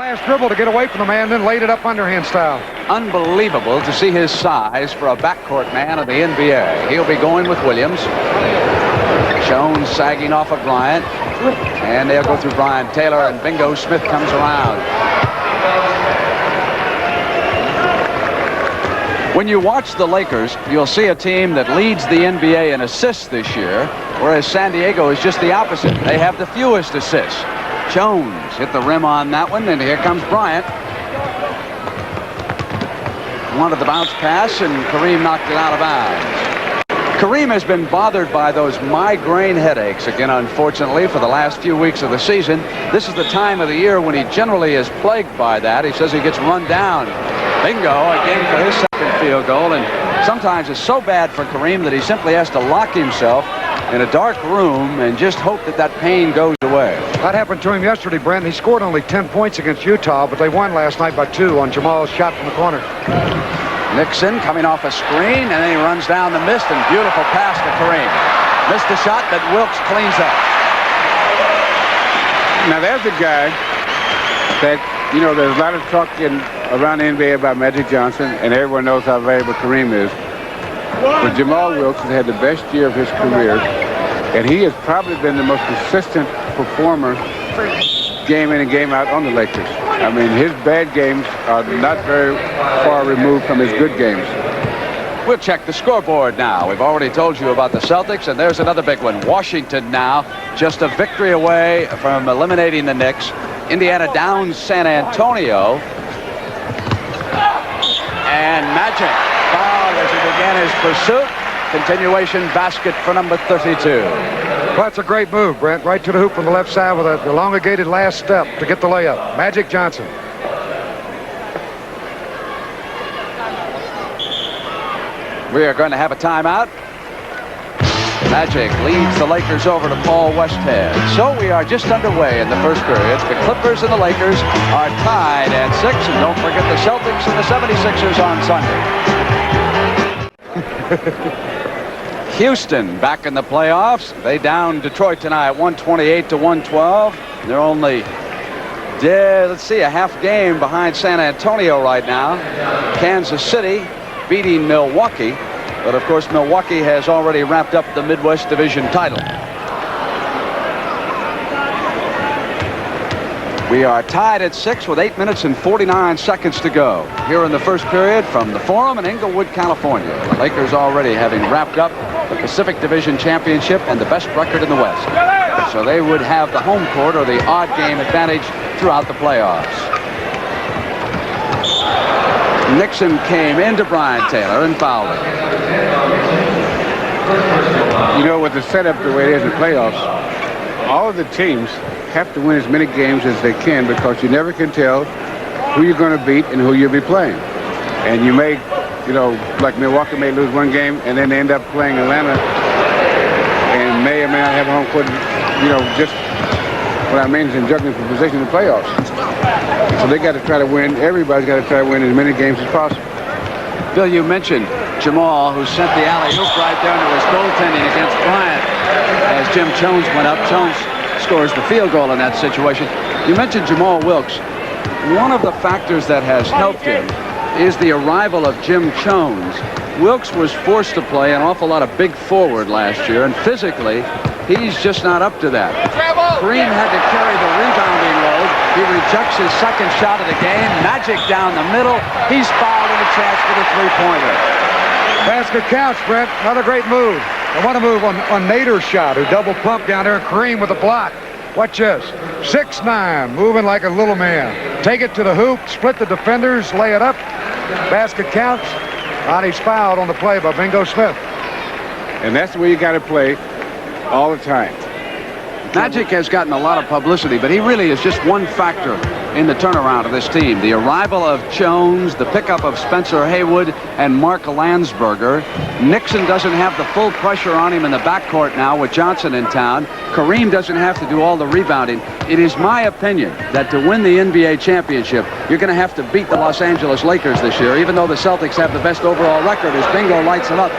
Last dribble to get away from the man, then laid it up underhand style. Unbelievable to see his size for a backcourt man of the NBA. He'll be going with Williams. Jones sagging off of Bryant. And they'll go through Bryant Taylor, and bingo, Smith comes around. When you watch the Lakers, you'll see a team that leads the NBA in assists this year, whereas San Diego is just the opposite. They have the fewest assists. Jones hit the rim on that one, and here comes Bryant. Wanted the bounce pass, and Kareem knocked it out of bounds. Kareem has been bothered by those migraine headaches again, unfortunately, for the last few weeks of the season. This is the time of the year when he generally is plagued by that. He says he gets run down. Bingo again for his second field goal, and sometimes it's so bad for Kareem that he simply has to lock himself in a dark room and just hope that that pain goes away. That happened to him yesterday, Brent. He scored only 10 points against Utah, but they won last night by 2 on Jamal's shot from the corner. Nixon coming off a screen, and then he runs down the mist, and beautiful pass to Kareem. Missed the shot, but Wilkes cleans up. Now there's a guy that, you know, there's a lot of talk around the NBA about Magic Johnson, and everyone knows how valuable Kareem is. But Jamaal Wilkes has had the best year of his career, and he has probably been the most consistent performer game in and game out on the Lakers. I mean, his bad games are not very far removed from his good games. We'll check the scoreboard now. We've already told you about the Celtics, and there's another big one. Washington now just a victory away from eliminating the Knicks. Indiana downs San Antonio. And Magic fouled as he began his pursuit. Continuation basket for number 32. Well, that's a great move, Brent. Right to the hoop on the left side with an elongated last step to get the layup. Magic Johnson. We are going to have a timeout. Magic leads the Lakers over to Paul Westhead. So we are just underway in the first period. The Clippers and the Lakers are tied at 6. And don't forget the Celtics and the 76ers on Sunday. Houston back in the playoffs. They down Detroit tonight 128-112. They're only, let's see, a half game behind San Antonio right now. Kansas City beating Milwaukee. But of course, Milwaukee has already wrapped up the Midwest Division title. We are tied at 6 with 8 minutes and 49 seconds to go here in the first period from the Forum in Inglewood, California. The Lakers already having wrapped up the Pacific Division Championship and the best record in the West. So they would have the home court or the odd game advantage throughout the playoffs. Nixon came into Bryant Taylor and fouled him. You know, with the setup the way it is in the playoffs, all of the teams have to win as many games as they can because you never can tell who you're going to beat and who you'll be playing. And you may, you know, like Milwaukee may lose one game and then they end up playing Atlanta and may or may not have a home court, you know, just what I mean is in juggling for position in the playoffs. So they got to try to win. Everybody's got to try to win as many games as possible. Bill, you mentioned Jamaal, who sent the alley-oop right down to his goaltending against Bryant as Jim Jones went up. Jones scores the field goal in that situation. You mentioned Jamaal Wilkes. One of the factors that has helped him is the arrival of Jim Jones. Wilkes was forced to play an awful lot of big forward last year, and physically, he's just not up to that. Kareem had to carry the rebounding load. He rejects his second shot of the game. Magic down the middle. He's fouled in a chance for the three-pointer. Basket counts, Brent. Another great move. I want to move on Nader's shot, who double pumped down there, and Kareem with a block. Watch this. 6'9", moving like a little man. Take it to the hoop, split the defenders, lay it up. Basket counts. And he's fouled on the play by Bingo Smith. And that's the way you got to play all the time. Magic has gotten a lot of publicity, but he really is just one factor in the turnaround of this team. The arrival of Jones, the pickup of Spencer Haywood and Mark Landsberger. Nixon doesn't have the full pressure on him in the backcourt now with Johnson in town. Kareem doesn't have to do all the rebounding. It is my opinion that to win the NBA championship, you're going to have to beat the Los Angeles Lakers this year, even though the Celtics have the best overall record as Bingo lights them up.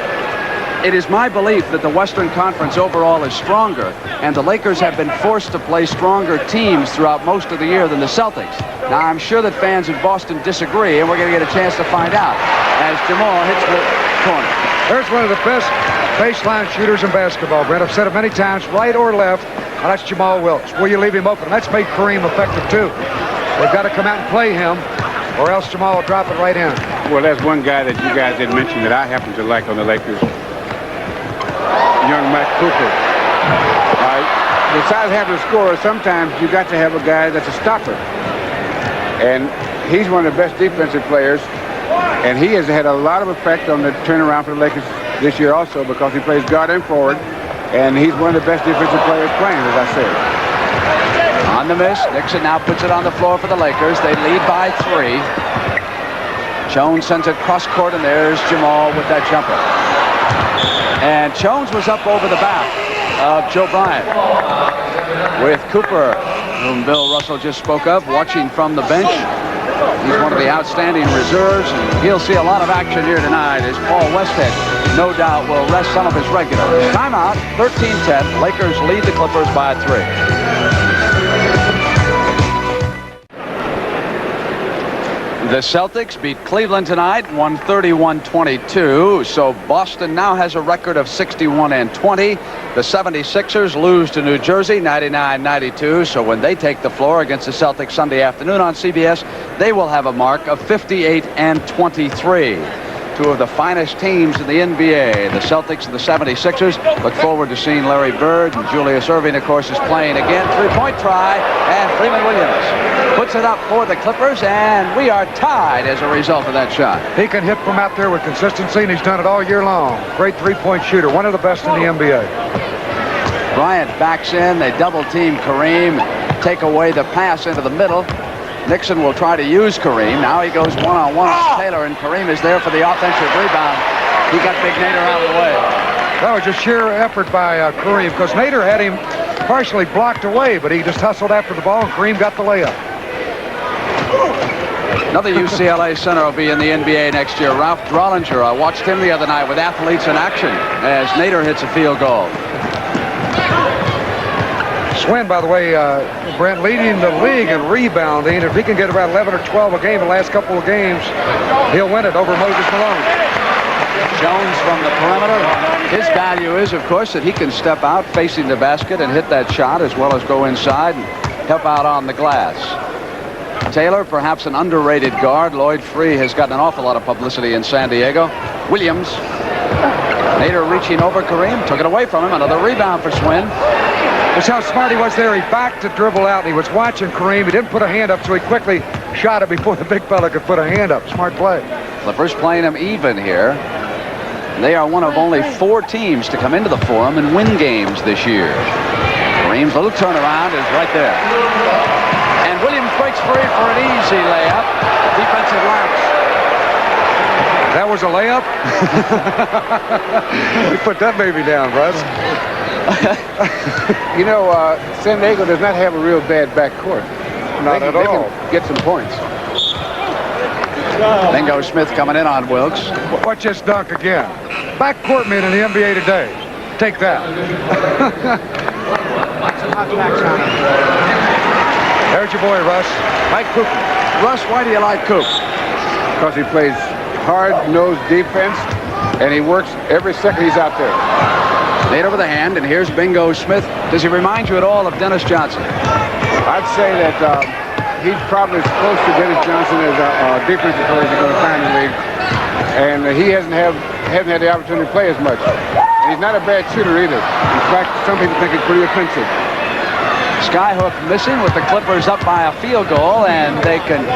It is my belief that the Western Conference overall is stronger, and the Lakers have been forced to play stronger teams throughout most of the year than the Celtics. Now, I'm sure that fans in Boston disagree, and we're going to get a chance to find out as Jamaal hits the corner. There's one of the best baseline shooters in basketball, Brent. I've said it many times, right or left, and that's Jamaal Wilkes. Will you leave him open? And that's made Kareem effective, too. They've got to come out and play him, or else Jamaal will drop it right in. Well, that's one guy that you guys didn't mention that I happen to like on the Lakers. Young Mike Cooper. Besides having a scorer, sometimes you got to have a guy that's a stopper. And he's one of the best defensive players. And he has had a lot of effect on the turnaround for the Lakers this year also, because he plays guard and forward. And he's one of the best defensive players playing, as I said. On the miss, Nixon now puts it on the floor for the Lakers. They lead by 3. Jones sends it cross court, and there's Jamaal with that jumper. And Jones was up over the back of Joe Bryant, with Cooper, whom Bill Russell just spoke of, watching from the bench. He's one of the outstanding reserves, and he'll see a lot of action here tonight as Paul Westhead, no doubt, will rest some of his regulars. Timeout, 13-10. Lakers lead the Clippers by 3. The Celtics beat Cleveland tonight, 131-22. So Boston now has a record of 61-20. The 76ers lose to New Jersey, 99-92. So when they take the floor against the Celtics Sunday afternoon on CBS, they will have a mark of 58-23. Two of the finest teams in the NBA, the Celtics and the 76ers. Look forward to seeing Larry Bird, and Julius Erving, of course, is playing again. Three-point try, and Freeman Williams puts it up for the Clippers, and we are tied as a result of that shot. He can hit from out there with consistency, and he's done it all year long. Great three-point shooter, one of the best in the NBA. Bryant backs in. They double-team Kareem, take away the pass into the middle. Nixon will try to use Kareem. Now he goes one-on-one on Taylor, and Kareem is there for the offensive rebound. He got Big Nader out of the way. That was just sheer effort by Kareem, because Nader had him partially blocked away, but he just hustled after the ball, and Kareem got the layup. Another UCLA center will be in the NBA next year, Ralph Drollinger. I watched him the other night with athletes in action as Nader hits a field goal. Swen, by the way, Brent, leading the league in rebounding. If he can get about 11 or 12 a game in the last couple of games, he'll win it over Moses Malone. Jones from the perimeter. His value is, of course, that he can step out facing the basket and hit that shot, as well as go inside and help out on the glass. Taylor, perhaps an underrated guard. Lloyd Free has gotten an awful lot of publicity in San Diego. Williams. Nader reaching over Kareem. Took it away from him. Another rebound for Swen. That's how smart he was there. He backed to dribble out, and he was watching Kareem. He didn't put a hand up, so he quickly shot it before the big fella could put a hand up. Smart play. Clippers playing him even here. They are one of only 4 teams to come into the Forum and win games this year. Kareem's little turnaround is right there. And Williams breaks free for an easy layup. Defensive lapse. That was a layup? You put that baby down, Russ. You know, San Diego does not have a real bad backcourt. Not at all. They can get some points. Bingo Smith coming in on Wilkes. Watch this dunk again. Backcourt men in the NBA today. Take that. There's your boy, Russ. Mike Cooper. Russ, why do you like Coop? Because he plays hard-nosed defense, and he works every second he's out there. Made over the hand, and here's Bingo Smith. Does he remind you at all of Dennis Johnson? I'd say that he's probably as close to Dennis Johnson as a defensive player you're going to find in the league. And he hasn't had the opportunity to play as much. And he's not a bad shooter either. In fact, some people think he's pretty offensive. Skyhook missing with the Clippers up by a field goal, and they can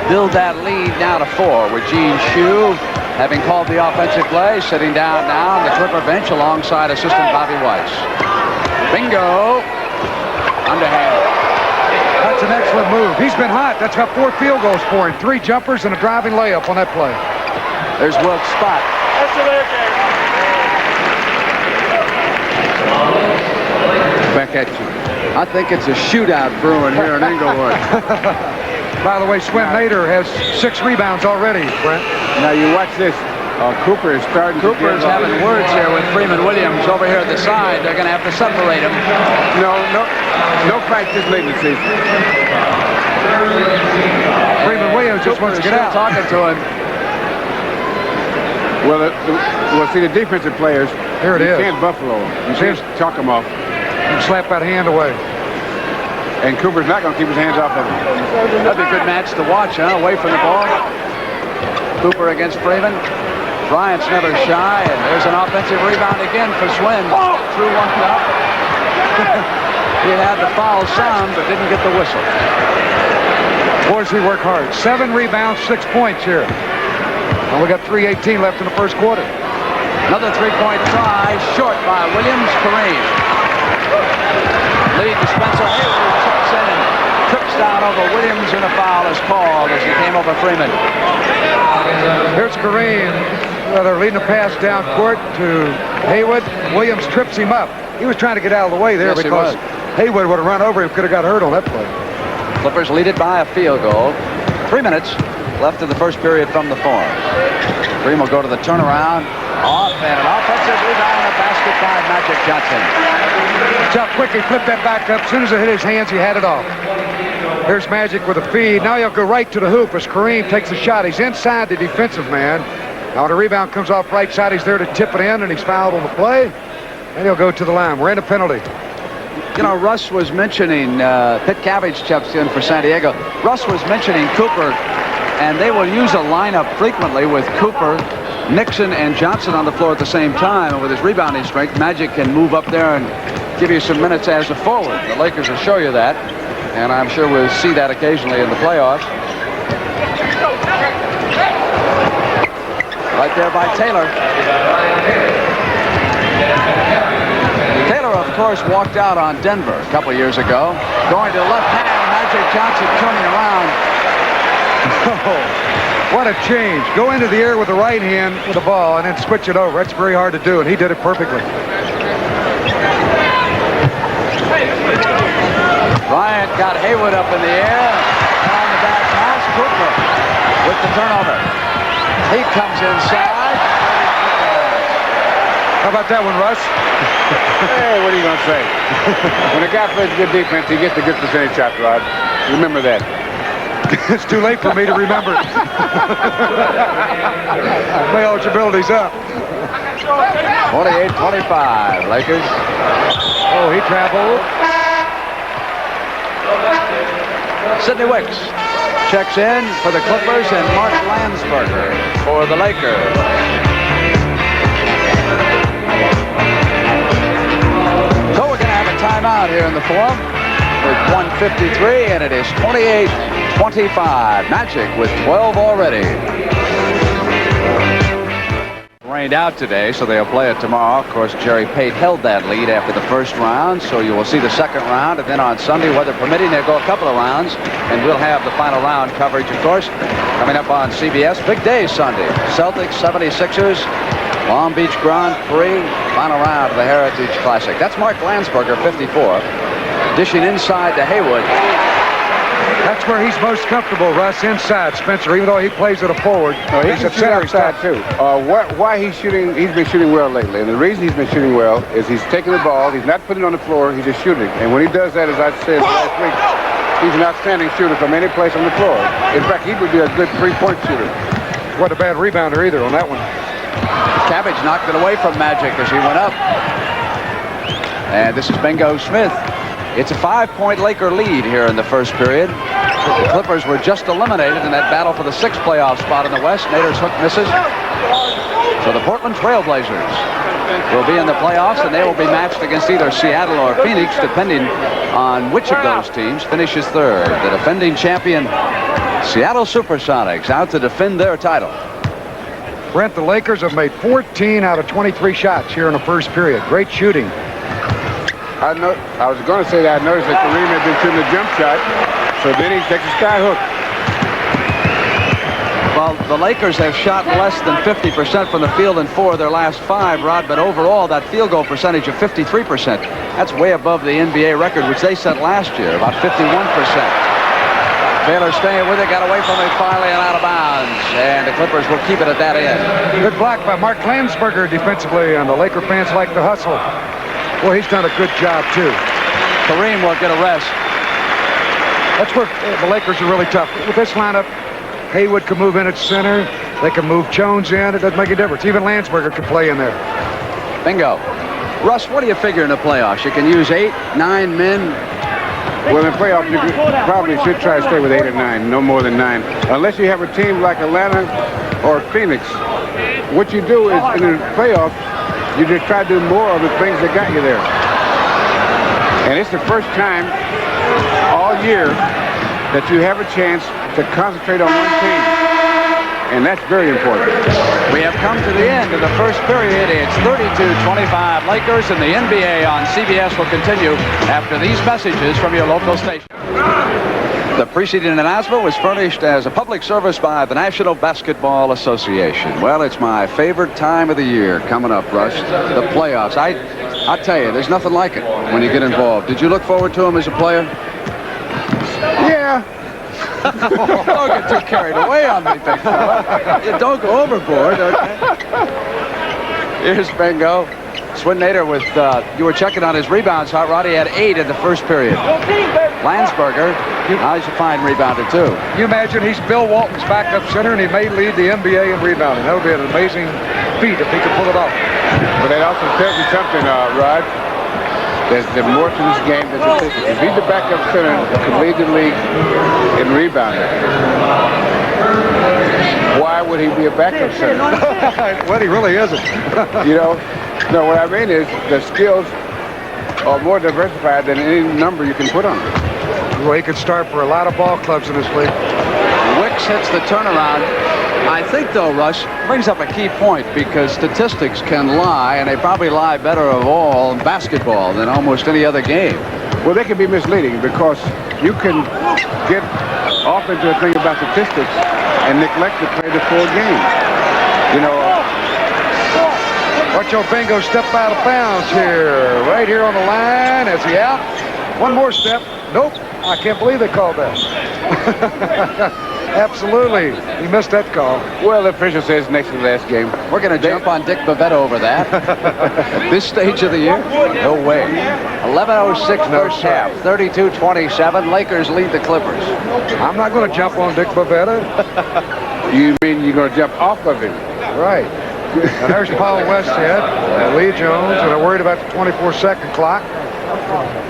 build that lead now to 4 with Gene Shue having called the offensive play, sitting down now on the Clipper bench alongside assistant Bobby Weiss. Bingo. Underhand. That's an excellent move. He's been hot. That's got 4 field goals for him. 3 jumpers and a driving layup on that play. There's Wilkes' spot. Back at you. I think it's a shootout brewing here in Inglewood. By the way, Swen Nader has 6 rebounds already, Brent. Now you watch this. Cooper is starting to Cooper is having words here with Freeman Williams over here at the side. They're going to have to separate him. No practice late in the season. Freeman Williams just wants to get out. Talking to him. Well, see, the defensive players, here it is. You can't buffalo them. You can't chalk them off. And slap that hand away. And Cooper's not going to keep his hands off of him. That'd be a good match to watch, huh? Away from the ball. Cooper against Freeman. Bryant's never shy, and there's an offensive rebound again for Swen. Through one cup. He had the foul some, but didn't get the whistle. Boys, he worked hard. 7 rebounds, 6 points here. And we got 3:18 left in the first quarter. Another three-point try, short by Williams. Kareem. Lead to Spencer. Haywood checks in and trips down over Williams, and a foul is called as he came over Freeman. Here's Kareem. They're leading a pass down court to Haywood. Williams trips him up. He was trying to get out of the way there because Haywood would have run over him, could have got hurt on that play. Clippers lead it by a field goal. 3 minutes left in the first period from the fourth. Kareem will go to the turnaround. Off and an offensive rebound and a basket by Magic Johnson. Watch how quick he flipped that back up. As soon as it hit his hands, he had it off. Here's Magic with a feed. Now he'll go right to the hoop as Kareem takes a shot. He's inside the defensive man. Now when the rebound comes off right side, he's there to tip it in, and he's fouled on the play. And he'll go to the line. We're in a penalty. You know, Russ was mentioning, Pitt Cabbage checks in for San Diego. Russ was mentioning Cooper, and they will use a lineup frequently with Cooper, Nixon, and Johnson on the floor at the same time. And with his rebounding strength, Magic can move up there and give you some minutes as a forward. The Lakers will show you that, and I'm sure we'll see that occasionally in the playoffs. Right there by Taylor. Taylor, of course, walked out on Denver a couple years ago. Going to the left hand, Magic Johnson turning around. Oh, what a change. Go into the air with the right hand with the ball and then switch it over. That's very hard to do, and he did it perfectly. Bryant got Haywood up in the air. And on the back pass, Cooper with the turnover. He comes inside. How about that one, Russ? Hey, what are you going to say? When a guy plays good defense, he gets a good percentage shot, Rod. Remember that. It's too late for me to remember. My eligibility's up. 28-25, Lakers. Oh, he traveled. Sidney Wicks checks in for the Clippers, and Mark Landsberger for the Lakers. So we're going to have a timeout here in the fourth with 1:53, and it is 28-25. Magic with 12 already. Rained out today, so they'll play it tomorrow. Of course, Jerry Pate held that lead after the first round, so you will see the second round, and then on Sunday, weather permitting, they'll go a couple of rounds, and we'll have the final round coverage, of course, coming up on CBS. Big day Sunday. Celtics, 76ers, Long Beach Grand Prix, final round of the Heritage Classic. That's Mark Landsberger, 54, dishing inside to Haywood. That's where he's most comfortable, Russ, inside, Spencer, even though he plays at a forward. He's a center outside, too. Why he's shooting, he's been shooting well lately. And the reason he's been shooting well is he's taking the ball, he's not putting it on the floor, he's just shooting. And when he does that, as I said last week, he's an outstanding shooter from any place on the floor. In fact, he would be a good three-point shooter. Wasn't a bad rebounder either on that one. Cabbage knocked it away from Magic as he went up. And this is Bingo Smith. It's a 5-point Laker lead here in the first period. The Clippers were just eliminated in that battle for the 6th playoff spot in the West. Nader's hook misses. So the Portland Trailblazers will be in the playoffs, and they will be matched against either Seattle or Phoenix, depending on which of those teams finishes third. The defending champion, Seattle Supersonics, out to defend their title. Brent, the Lakers have made 14 out of 23 shots here in the first period. Great shooting. I was going to say that I noticed that Kareem had been shooting a jump shot, so then he takes a sky hook. Well, the Lakers have shot less than 50% from the field in 4 of their last 5, Rod, but overall that field goal percentage of 53%, that's way above the NBA record, which they set last year, about 51%. Baylor staying with it, got away from it finally and out of bounds. And the Clippers will keep it at that end. Good block by Mark Landsberger defensively, and the Laker fans like the hustle. Well, he's done a good job, too. Kareem will get a rest. That's where the Lakers are really tough. With this lineup, Haywood can move in at center. They can move Jones in. It doesn't make a difference. Even Landsberger can play in there. Bingo. Russ, what do you figure in the playoffs? You can use 8, 9 men. Well, in the playoffs, you probably should try to stay with 8 or 9, no more than 9. Unless you have a team like Atlanta or Phoenix. What you do is, in the playoffs, you just try to do more of the things that got you there. And it's the first time all year that you have a chance to concentrate on one team. And that's very important. We have come to the end of the first period. It's 32-25 Lakers, and the NBA on CBS will continue after these messages from your local station. The preceding announcement was furnished as a public service by the National Basketball Association. Well, it's my favorite time of the year coming up, Russ. The playoffs. I tell you, there's nothing like it when you get involved. Did you look forward to them as a player? Yeah. Don't get too carried away on me, big fella. You don't go overboard, okay? Here's Bingo. Swen with, you were checking on his rebounds, Hot Rod. He had 8 in the first period. Landsberger, he's a fine rebounder, too. You imagine he's Bill Walton's backup center, and he may lead the NBA in rebounding. That would be an amazing feat if he could pull it off. But that also tells you something, Rod. There's more to this game than statistics. If he's the backup center that can lead the league in rebounding, why would he be a backup center? Well, he really isn't. You know, no, what I mean is the skills are more diversified than any number you can put on him. Well, he could start for a lot of ball clubs in this league. Wicks hits the turnaround. I think, though, Russ, brings up a key point because statistics can lie, and they probably lie better of all in basketball than almost any other game. Well, they can be misleading because you can get off into a thing about statistics and neglect to play the full game. You know, watch your Bingo step out of bounds here. Right here on the line. Is he out? One more step. Nope. I can't believe they called that. Absolutely. He missed that call. Well, the official says next to the last game. We're going to jump on Dick Bavetta over that. At this stage of the year? No way. 11:06 first half. 32-27. Lakers lead the Clippers. I'm not going to jump on Dick Bavetta. You mean you're going to jump off of him? Right. Now there's Paul Westhead and Lee Jones, and I'm worried about the 24-second clock.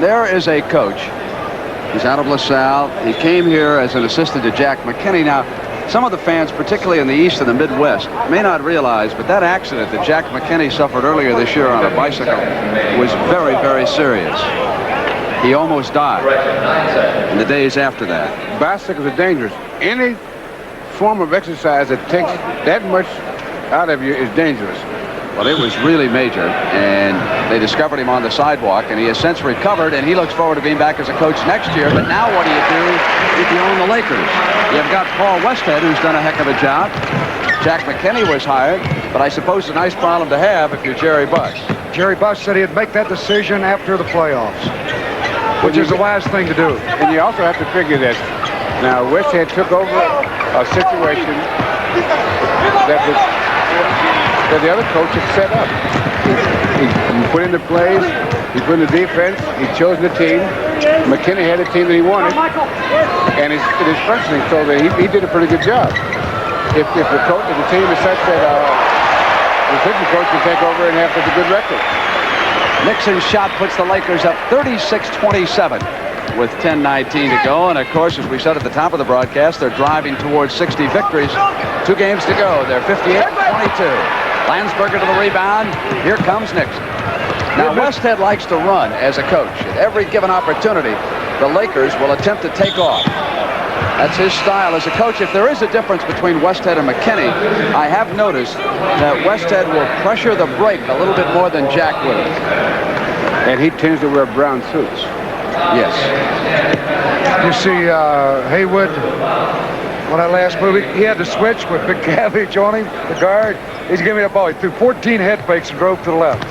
There is a coach. He's out of LaSalle. He came here as an assistant to Jack McKinney. Now, some of the fans, particularly in the East and the Midwest, may not realize, but that accident that Jack McKinney suffered earlier this year on a bicycle was very, very serious. He almost died in the days after that. Bicycles are dangerous. Any form of exercise that takes that much out of you is dangerous. Well, it was really major, and they discovered him on the sidewalk, and he has since recovered, and he looks forward to being back as a coach next year. But now what do you do if you own the Lakers? You've got Paul Westhead, who's done a heck of a job. Jack McKinney was hired, but I suppose it's a nice problem to have if you're Jerry Buss. Jerry Buss said he'd make that decision after the playoffs, which is a wise thing to do. And you also have to figure this. Now, Westhead took over a situation that the other coach had set up. He put in the plays, he put in the defense, he chose the team. McKinney had the team that he wanted, and it is functioning, so that he did a pretty good job. If the team is such that the assistant coach can take over and have such a good record. Nixon's shot puts the Lakers up 36-27 with 10:19 to go, and of course, as we said at the top of the broadcast, they're driving towards 60 victories. 2 games to go. They're 58-22. Landsberger to the rebound. Here comes Nixon. Now, Westhead likes to run as a coach. At every given opportunity, the Lakers will attempt to take off. That's his style as a coach. If there is a difference between Westhead and McKinney, I have noticed that Westhead will pressure the break a little bit more than Jack will. And he tends to wear brown suits. Yes. You see Haywood on that last move. He had to switch with Big Cabbage on him, the guard. He's giving me the ball. He threw 14 head fakes and drove to the left.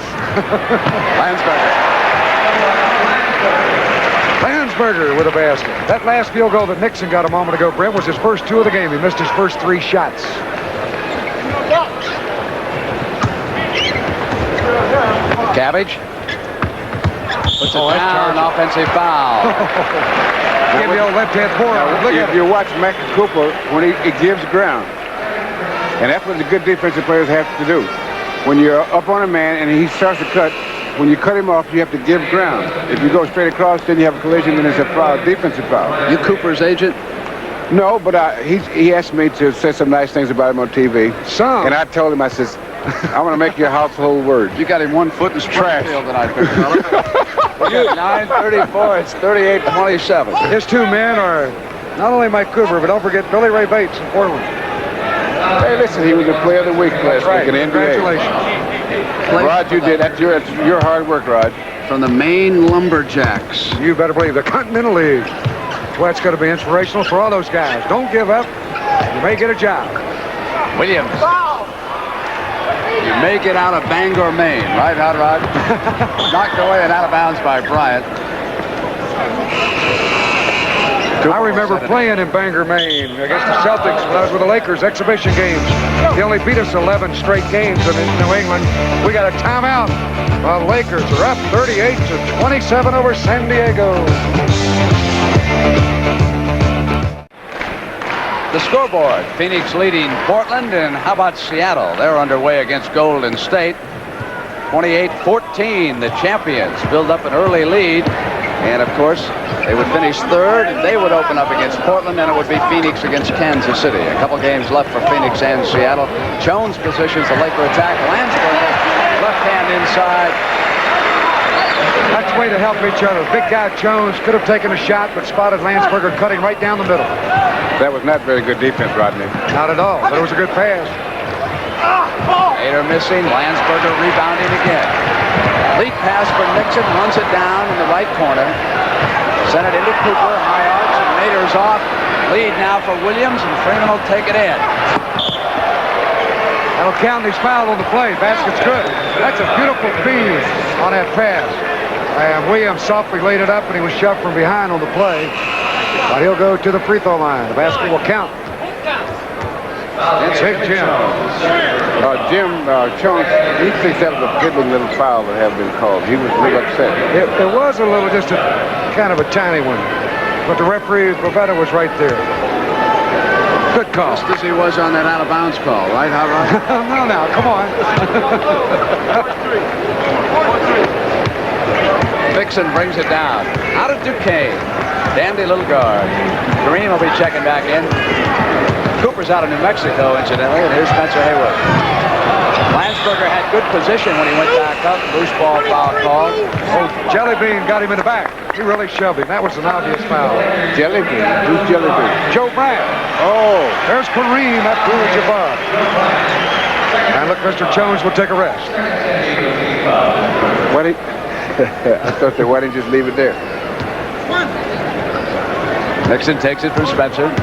Landsberger with a basket. That last field goal that Nixon got a moment ago, Brent, was his first 2 of the game. He missed his first 3 shots. Cabbage puts it down, an offensive foul. Give the old left-hand forward. Look at you watch Mac Cooper when he gives ground. And that's what the good defensive players have to do. When you're up on a man and he starts to cut, when you cut him off, you have to give ground. If you go straight across, then you have a collision, and it's a foul, defensive foul. You Cooper's agent? No, but he asked me to say some nice things about him on TV. Some. And I told him, I says, I want to make your household word. You got him 1 foot in Trash. Springfield tonight, big fella. 9:34. It's 38-27. His 2 men are not only Mike Cooper, but don't forget Billy Ray Bates in Portland. Hey, listen, he was a player of the week last week in the NBA. Congratulations. Rod, you did. That's your hard work, Rod. From the Maine Lumberjacks. You better believe the Continental League. Well, that's going to be inspirational for all those guys. Don't give up. You may get a job. Williams. You may get out of Bangor, Maine. Right, Hot Rod? Knocked away and out of bounds by Bryant. I remember playing in Bangor, Maine against the Celtics when I was with the Lakers, exhibition games. They only beat us 11 straight games in New England. We got a timeout. The Lakers are up 38-27 over San Diego. The scoreboard, Phoenix leading Portland, and how about Seattle? They're underway against Golden State. 28-14, the champions build up an early lead. And, of course, they would finish 3rd, and they would open up against Portland, and it would be Phoenix against Kansas City. A couple games left for Phoenix and Seattle. Jones positions the Laker attack. Landsberger, left hand inside. That's the way to help each other. Big guy Jones could have taken a shot, but spotted Landsberger cutting right down the middle. That was not very good defense, Rodney. Not at all, but it was a good pass. Nader missing. Landsberger rebounding again. Lead pass for Nixon, runs it down in the right corner. Sent it into Cooper, high arch, and Nader's off. Lead now for Williams, and Freeman will take it in. That'll count. He's fouled on the play. Basket's good. That's a beautiful feed on that pass. And Williams softly laid it up, and he was shoved from behind on the play. But he'll go to the free throw line. The basket will count. Big Jim. Jim Jones, he thinks that was a piddling little foul that had been called. He was a little upset. It was a little, just a kind of a tiny one. But the referee, Bavetta, was right there. Good call. Just as he was on that out-of-bounds call, right, Hot Rod? No, come on. Nixon brings it down. Out of Duquesne. Dandy little guard. Kareem will be checking back in. Cooper's out of New Mexico, incidentally, and here's Spencer Haywood. Landsberger had good position when he went back up. Loose ball foul called. Oh, Jellybean got him in the back. He really shoved him. That was an obvious foul. Jellybean? Who's Jellybean? Joe Bryant. Oh. There's Kareem, Abdul-Jabbar. And look, Mr. Jones will take a rest. I thought why didn't you just leave it there? Nixon takes it from Spencer.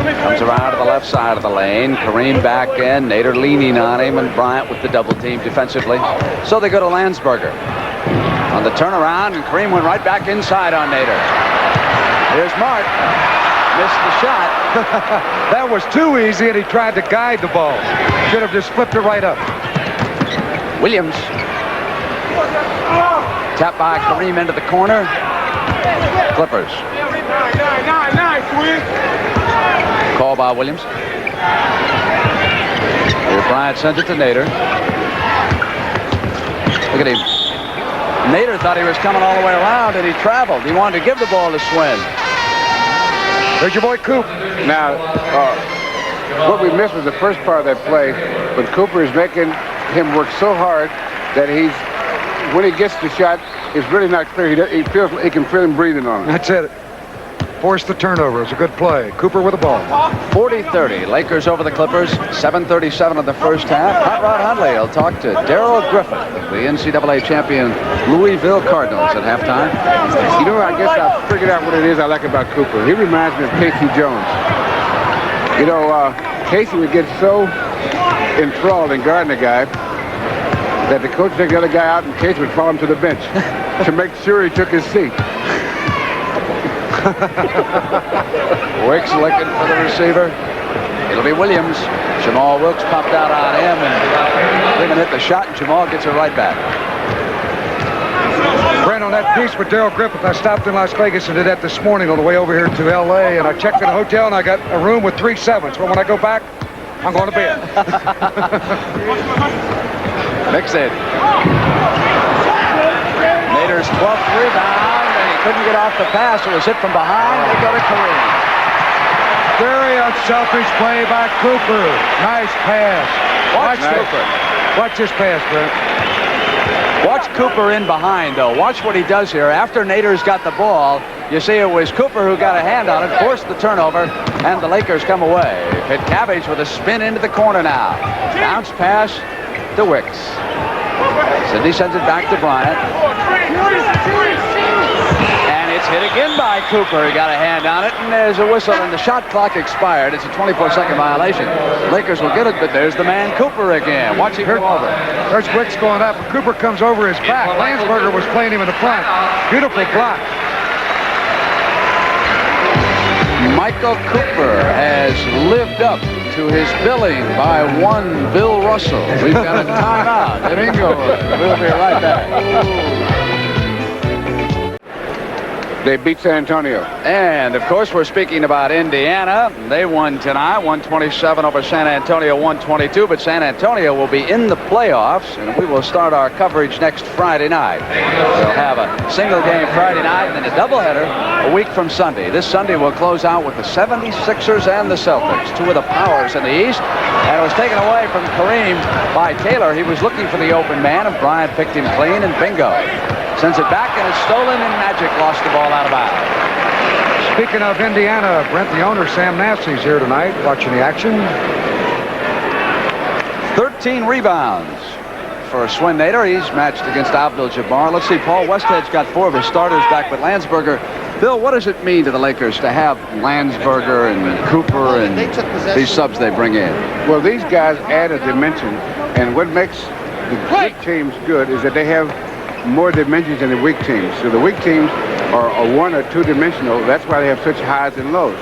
Comes around to the left side of the lane. Kareem back in. Nader leaning on him, and Bryant with the double team defensively. So they go to Landsberger. On the turnaround, and Kareem went right back inside on Nader. Here's Mark. Missed the shot. That was too easy, and he tried to guide the ball. Should have just flipped it right up. Williams. Tap by Kareem into the corner. Clippers. Call by Williams. Here Bryant sends it to Nader. Look at him. Nader thought he was coming all the way around, and he traveled. He wanted to give the ball to Swen. There's your boy Coop. Now, what we missed was the first part of that play, but Cooper is making him work so hard that when he gets the shot, it's really not clear. He feels he can feel him breathing on it. That's it. Forced the turnover. It's a good play. Cooper with the ball. 40-30. Lakers over the Clippers. 7:37 of the first half. Hot Rod Hundley will talk to Darrell Griffin, the NCAA champion Louisville Cardinals at halftime. You know, I guess I figured out what it is I like about Cooper. He reminds me of Casey Jones. You know, Casey would get so enthralled in guarding the guy that the coach would take the other guy out, and Casey would follow him to the bench to make sure he took his seat. Wicks looking for the receiver. It'll be Williams. Jamaal Wilkes popped out on him, and Freeman hit the shot, and Jamaal gets it right back. Brent, on that piece with Darrell Griffith, I stopped in Las Vegas and did that this morning on the way over here to L.A., and I checked in a hotel, and I got a room with 3 sevens. But when I go back, I'm going to bed. Nixon. Nader's 12th rebound, and he couldn't get off the pass. It was hit from behind, and they go to Kareem. Very unselfish play by Cooper. Nice pass. Watch Cooper. Watch this pass, Brent. Watch Cooper in behind, though. Watch what he does here. After Nader's got the ball, you see it was Cooper who got a hand on it, forced the turnover, and the Lakers come away. Hit Cabbage with a spin into the corner now. Bounce pass to Wicks. Sidney sends it back to Bryant. And it's hit again by Cooper. He got a hand on it, and there's a whistle, and the shot clock expired. It's a 24-second violation. Lakers will get it, but there's the man Cooper again. Watch him go over. There's Wicks going up. Cooper comes over his back. Landsberger was playing him in the front. Beautiful block. Michael Cooper has lived up to his billing by one Bill Russell. We've got a timeout in Inglewood. We'll be right back. They beat San Antonio. And, of course, we're speaking about Indiana. They won tonight, 127 over San Antonio, 122. But San Antonio will be in the playoffs, and we will start our coverage next Friday night. We'll have a single game Friday night and then a doubleheader a week from Sunday. This Sunday we'll close out with the 76ers and the Celtics, two of the powers in the East. And it was taken away from Kareem by Taylor. He was looking for the open man, and Bryant picked him clean, and bingo. Sends it back, and it's stolen, and Magic lost the ball out of bounds. Speaking of Indiana, Brent, the owner, Sam Nassie's here tonight watching the action. 13 rebounds for Swen Nader. He's matched against Abdul-Jabbar. Let's see, Paul Westhead's got 4 of his starters back, but Landsberger. Bill, what does it mean to the Lakers to have Landsberger and Cooper and these subs they bring in? Well, these guys add a dimension, and what makes the good teams good is that they have more dimensions than the weak teams. So the weak teams are 1 or 2 dimensional. That's why they have such highs and lows.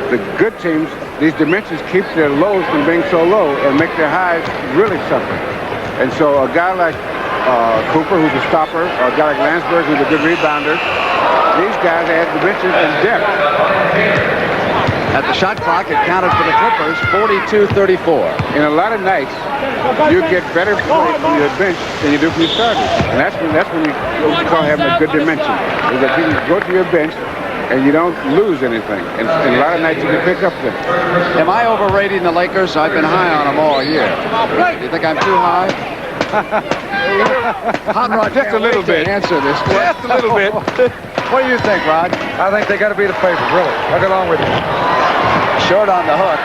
The good teams, these dimensions keep their lows from being so low and make their highs really suffer. And so a guy like Cooper, who's a stopper, or a guy like Landsberg, who's a good rebounder, these guys add dimensions and depth. At the shot clock, it counted for the Clippers, 42-34. In a lot of nights, you get better play from your bench than you do from your starters. And that's when you call having a good dimension, is that you can go to your bench and you don't lose anything. And a lot of nights you can pick up them. Am I overrating the Lakers? I've been high on them all year. Do you think I'm too high? Hot Rod, just a little bit. Answer this. Just a little bit. What do you think, Rod? I think they got to be the favorite, really. I'll get along with you. Short on the hook.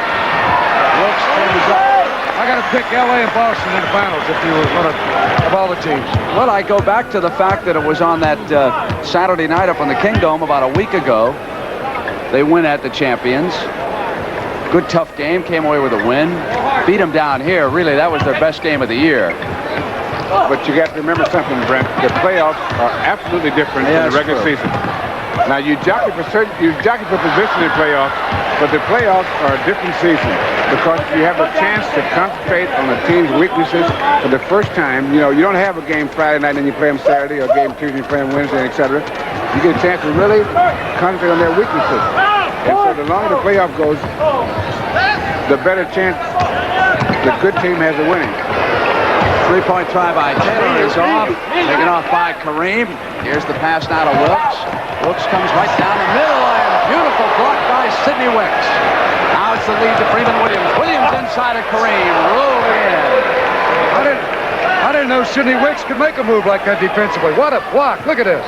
Wilkes comes up. I got to pick L.A. and Boston in the finals if you were going to, of all the teams. Well, I go back to the fact that it was on that Saturday night up on the Kingdome about a week ago. They win at the champions. Good, tough game. Came away with a win. Beat them down here. Really, that was their best game of the year. But you got to remember something, Brent. The playoffs are absolutely different than the regular season. Now, you jockey for position in playoffs, but the playoffs are a different season because you have a chance to concentrate on the team's weaknesses for the first time. You know, you don't have a game Friday night and then you play them Saturday, or a game Tuesday and you play them Wednesday, etc. You get a chance to really concentrate on their weaknesses. And so the longer the playoff goes, the better chance the good team has of winning. 3-point try by Taylor is off. Taken off by Kareem. Here's the pass now to Wilkes. Wilkes comes right down the middle, and beautiful block by Sidney Wicks. Now it's the lead to Freeman Williams. Williams inside of Kareem, rolling in. I didn't know Sidney Wicks could make a move like that defensively. What a block. Look at this.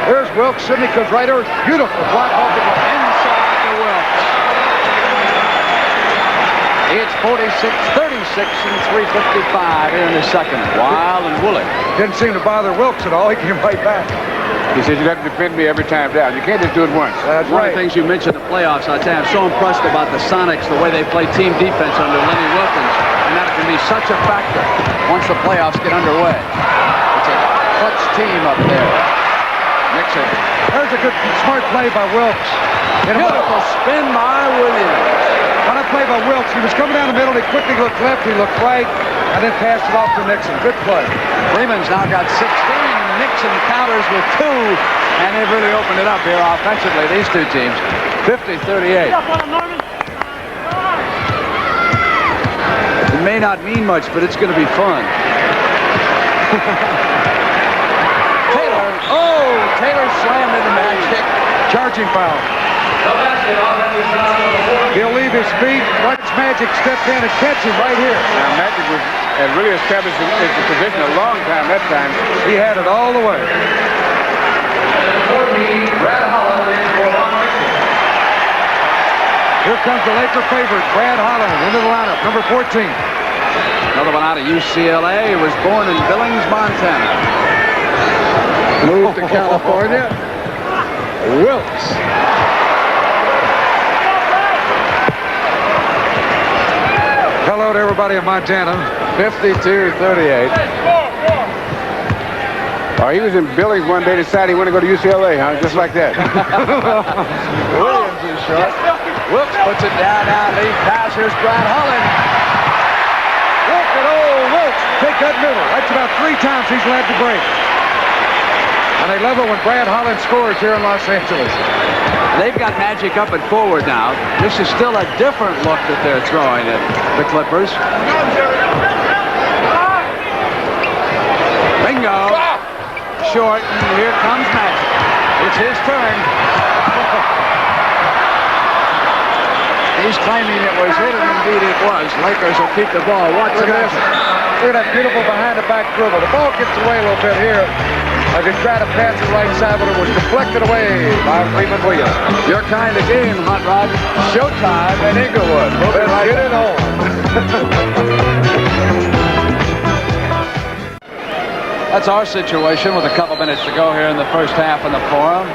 There's Wilkes. Sidney comes right over. Beautiful block off the ball. Inside to Wilkes. It's 46-36 and 3:55 here in the second. Wild and Woolley. Didn't seem to bother Wilkes at all. He came right back. He said you have to defend me every time down. You can't just do it once. That's One right. of the things you mentioned in the playoffs, I tell you, I'm so impressed about the Sonics, the way they play team defense under Lenny Wilkins, and that can be such a factor once the playoffs get underway. It's a clutch team up there. Nixon. There's a good, smart play by Wilkes. Beautiful spin by Williams. What a play by Wilkes. He was coming down the middle. He quickly looked left. He looked right. And then passed it off to Nixon. Good play. Freeman's now got 16. Nixon counters with 2. And they've really opened it up here offensively, these two teams. 50-38. It may not mean much, but it's going to be fun. Taylor. Oh, Taylor slammed into Magic. Charging foul. He'll leave his feet. Watch Magic step in and catch him right here. Now, Magic had really established his position a long time that time. He had it all the way. Here comes the Laker favorite, Brad Holland, into the lineup, number 14. Another one out of UCLA. He was born in Billings, Montana. Moved to California. Wilkes. Hello to everybody in Montana. 52-38. Oh, he was in Billings one day, decided he wanted to go to UCLA, huh? Just like that. Williams is short. Wilkes puts it down, lead pass. Here's Brad Holland. Look at old Wilkes. Take that middle. That's about 3 times he's led the break. And they love it when Brad Holland scores here in Los Angeles. They've got Magic up and forward now. This is still a different look that they're throwing at the Clippers. Bingo. Short, and here comes Magic. It's his turn. He's claiming it was hit, and indeed it was. Lakers will keep the ball. Watch Look at this. Look at that beautiful behind-the-back dribble. The ball gets away a little bit here. As he tried to pass it right side, but it was deflected away by Freeman Williams. Your kind of game, Hot Rod. Showtime in Inglewood. Let's get it on. That's our situation with a couple minutes to go here in the first half in the Forum.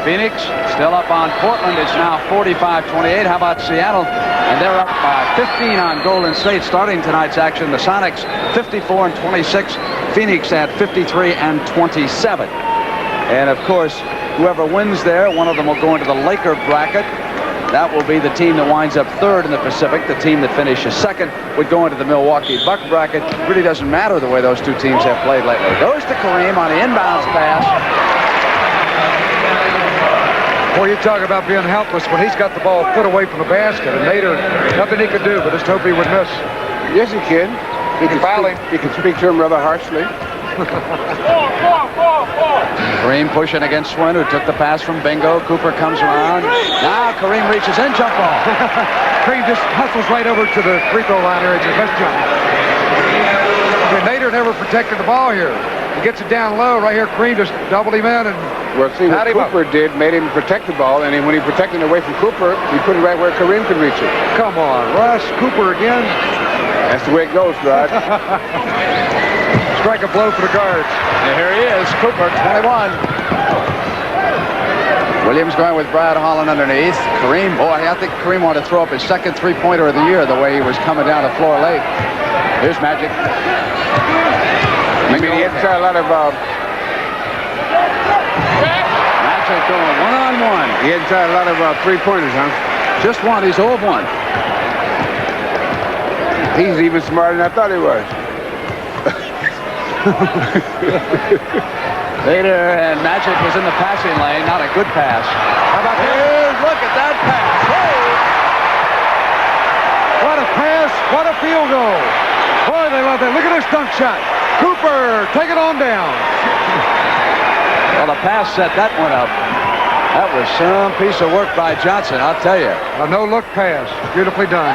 Phoenix still up on Portland. It's now 45-28. How about Seattle? And they're up by 15 on Golden State starting tonight's action. The Sonics 54-26. Phoenix at 53-27. And of course, whoever wins there, one of them will go into the Laker bracket. That will be the team that winds up third in the Pacific. The team that finishes second would go into the Milwaukee Buck bracket. Really doesn't matter the way those two teams have played lately. Goes to Kareem on the inbounds pass. Boy, you talk about being helpless when he's got the ball put away from the basket. And Nader, nothing he could do, but just hope he would miss. Yes, he can. He can speak to him rather harshly. Kareem pushing against Swen, who took the pass from Bingo. Cooper comes around. Now Kareem reaches in, jump ball. Kareem just hustles right over to the free throw line here. It's his best jump. And Nader never protected the ball here. He gets it down low right here. Kareem just doubled him in and well, see what Cooper did made him protect the ball, and when he protected it away from Cooper, he put it right where Kareem could reach it. Come on, Russ. Cooper again. That's the way it goes, Rod. Strike a blow for the guards. And here he is, Cooper, 21. Williams going with Brad Holland underneath. Kareem, boy, I think Kareem wanted to throw up his second three-pointer of the year the way he was coming down the floor late. Here's Magic. I mean, he hadn't tried a lot of... Magic going one-on-one. He hadn't tried a lot of three-pointers, huh? Just one. He's 0 of 1. He's even smarter than I thought he was. Later, and Magic was in the passing lane. Not a good pass. How about this? Look at that pass. Hey! What a pass. What a field goal. Boy, they love that. Look at this dunk shot. Cooper, take it on down. Well, the pass set that one up. That was some piece of work by Johnson, I'll tell you. A no-look pass. Beautifully done.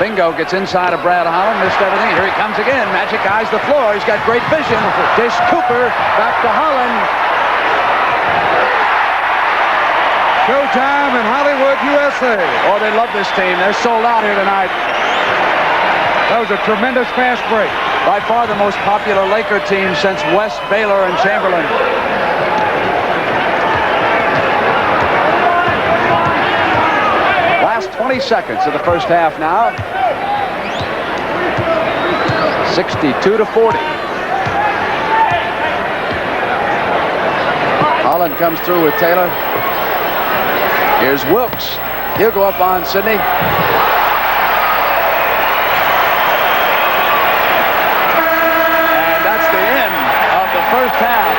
Bingo gets inside of Brad Holland, missed everything. Here he comes again. Magic eyes the floor. He's got great vision. Dish Cooper, back to Holland. Showtime in Hollywood, USA. Oh, they love this team. They're sold out here tonight. That was a tremendous fast break. By far the most popular Laker team since West, Baylor, and Chamberlain. Last 20 seconds of the first half now. 62-40. Holland comes through with Taylor. Here's Wilkes. He'll go up on Sidney. And that's the end of the first half.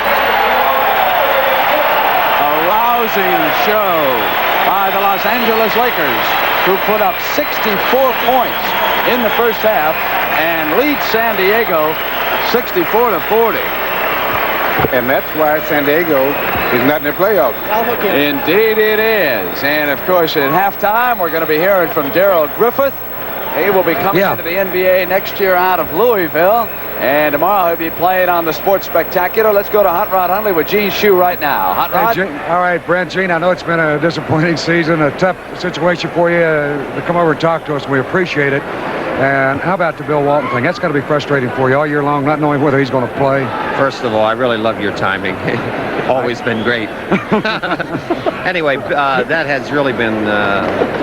A rousing show by the Los Angeles Lakers, who put up 64 points in the first half and lead San Diego 64-40. And that's why San Diego is not in the playoffs. Indeed it is. And of course at halftime we're going to be hearing from Darrell Griffith. He will be coming into the NBA next year out of Louisville. And tomorrow he'll be playing on the Sports Spectacular. Let's go to Hot Rod Hundley with Gene Shue right now. Hot Rod? Hey, all right, Brent, Gene, I know it's been a disappointing season, a tough situation for you to come over and talk to us. We appreciate it. And how about the Bill Walton thing? That's got to be frustrating for you all year long, not knowing whether he's going to play. First of all, I really love your timing. Always been great. Anyway, that has really been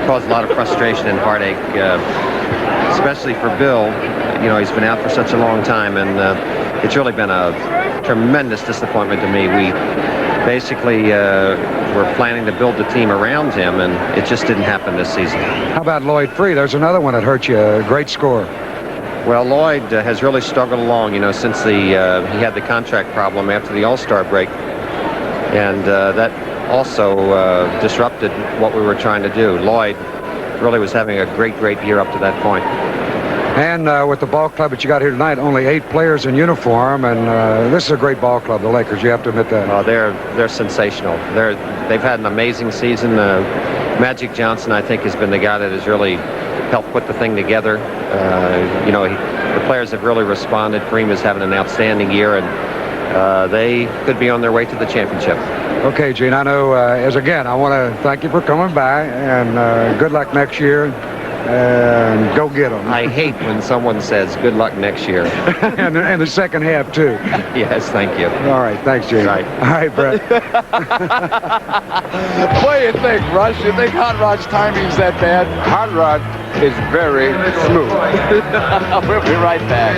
caused a lot of frustration and heartache, especially for Bill. You know, he's been out for such a long time, and it's really been a tremendous disappointment to me. We basically were planning to build the team around him, and it just didn't happen this season. How about Lloyd Free? There's another one that hurt you. A great score. Well, Lloyd has really struggled along, you know, since he had the contract problem after the All-Star break. And that also disrupted what we were trying to do. Lloyd really was having a great year up to that point. And with the ball club that you got here tonight, only 8 players in uniform, and this is a great ball club, the Lakers. You have to admit that. Oh, they're sensational. They've had an amazing season. Magic Johnson, I think, has been the guy that has really helped put the thing together. You know, the players have really responded. Kareem is having an outstanding year, and they could be on their way to the championship. Okay, Gene, I know, I want to thank you for coming by, and good luck next year, and go get them. I hate when someone says good luck next year. and the second half, too. Yes, thank you. All right, thanks, Gene. Right. All right, Brett. What do you think, Rush? You think Hot Rod's timing's that bad? Hot Rod is very smooth. We'll be right back.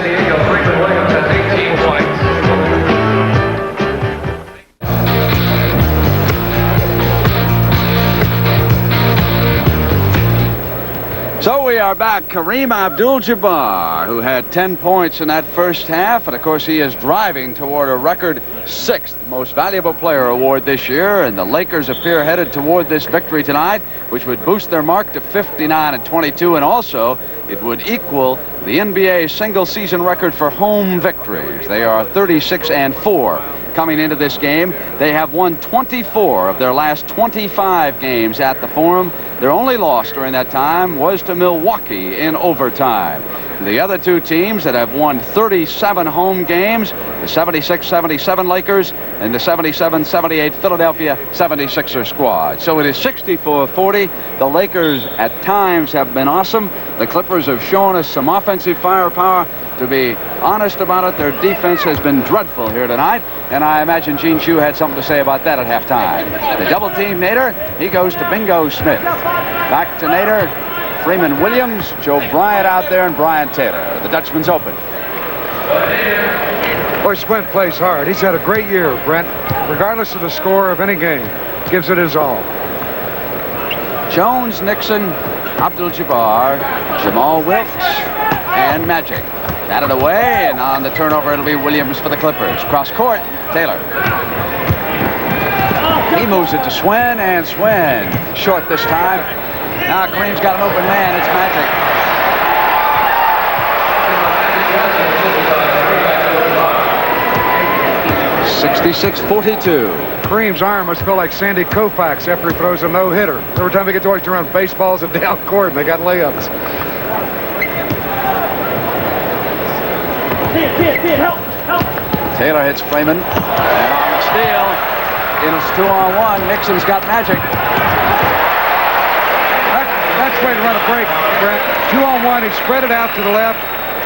So we are back. Kareem Abdul-Jabbar, who had 10 points in that first half, and of course he is driving toward a record 6th most valuable player award this year, and the Lakers appear headed toward this victory tonight, which would boost their mark to 59-22, and also it would equal the NBA single season record for home victories. They are 36-4 coming into this game. They have won 24 of their last 25 games at the Forum. Their only loss during that time was to Milwaukee in overtime. The other two teams that have won 37 home games, the 76-77 Lakers and the 77-78 Philadelphia 76er squad. So it is 64-40. The Lakers at times have been awesome. The Clippers have shown us some offensive firepower. To be honest about it, their defense has been dreadful here tonight, and I imagine Gene Shue had something to say about that at halftime. The double team Nader, he goes to Bingo Smith. Back to Nader, Freeman Williams, Joe Bryant out there, and Brian Taylor. The Dutchman's open. Boy, Swen plays hard. He's had a great year, Brent. Regardless of the score of any game, gives it his all. Jones, Nixon, Abdul-Jabbar, Jamaal, Wilkes, and Magic. Batted away, and on the turnover, it'll be Williams for the Clippers. Cross court, Taylor. He moves it to Swen, and Swen short this time. Now Kareem's got an open man. It's Magic. (66-42). Kareem's arm must feel like Sandy Koufax after he throws a no-hitter. Every time he gets to run baseballs at down court, and they got layups. Taylor hits Freeman, and on the steal, it's 2-on-1. Nixon's got Magic. That's the way to run a break, Brent. 2-on-1, he spread it out to the left,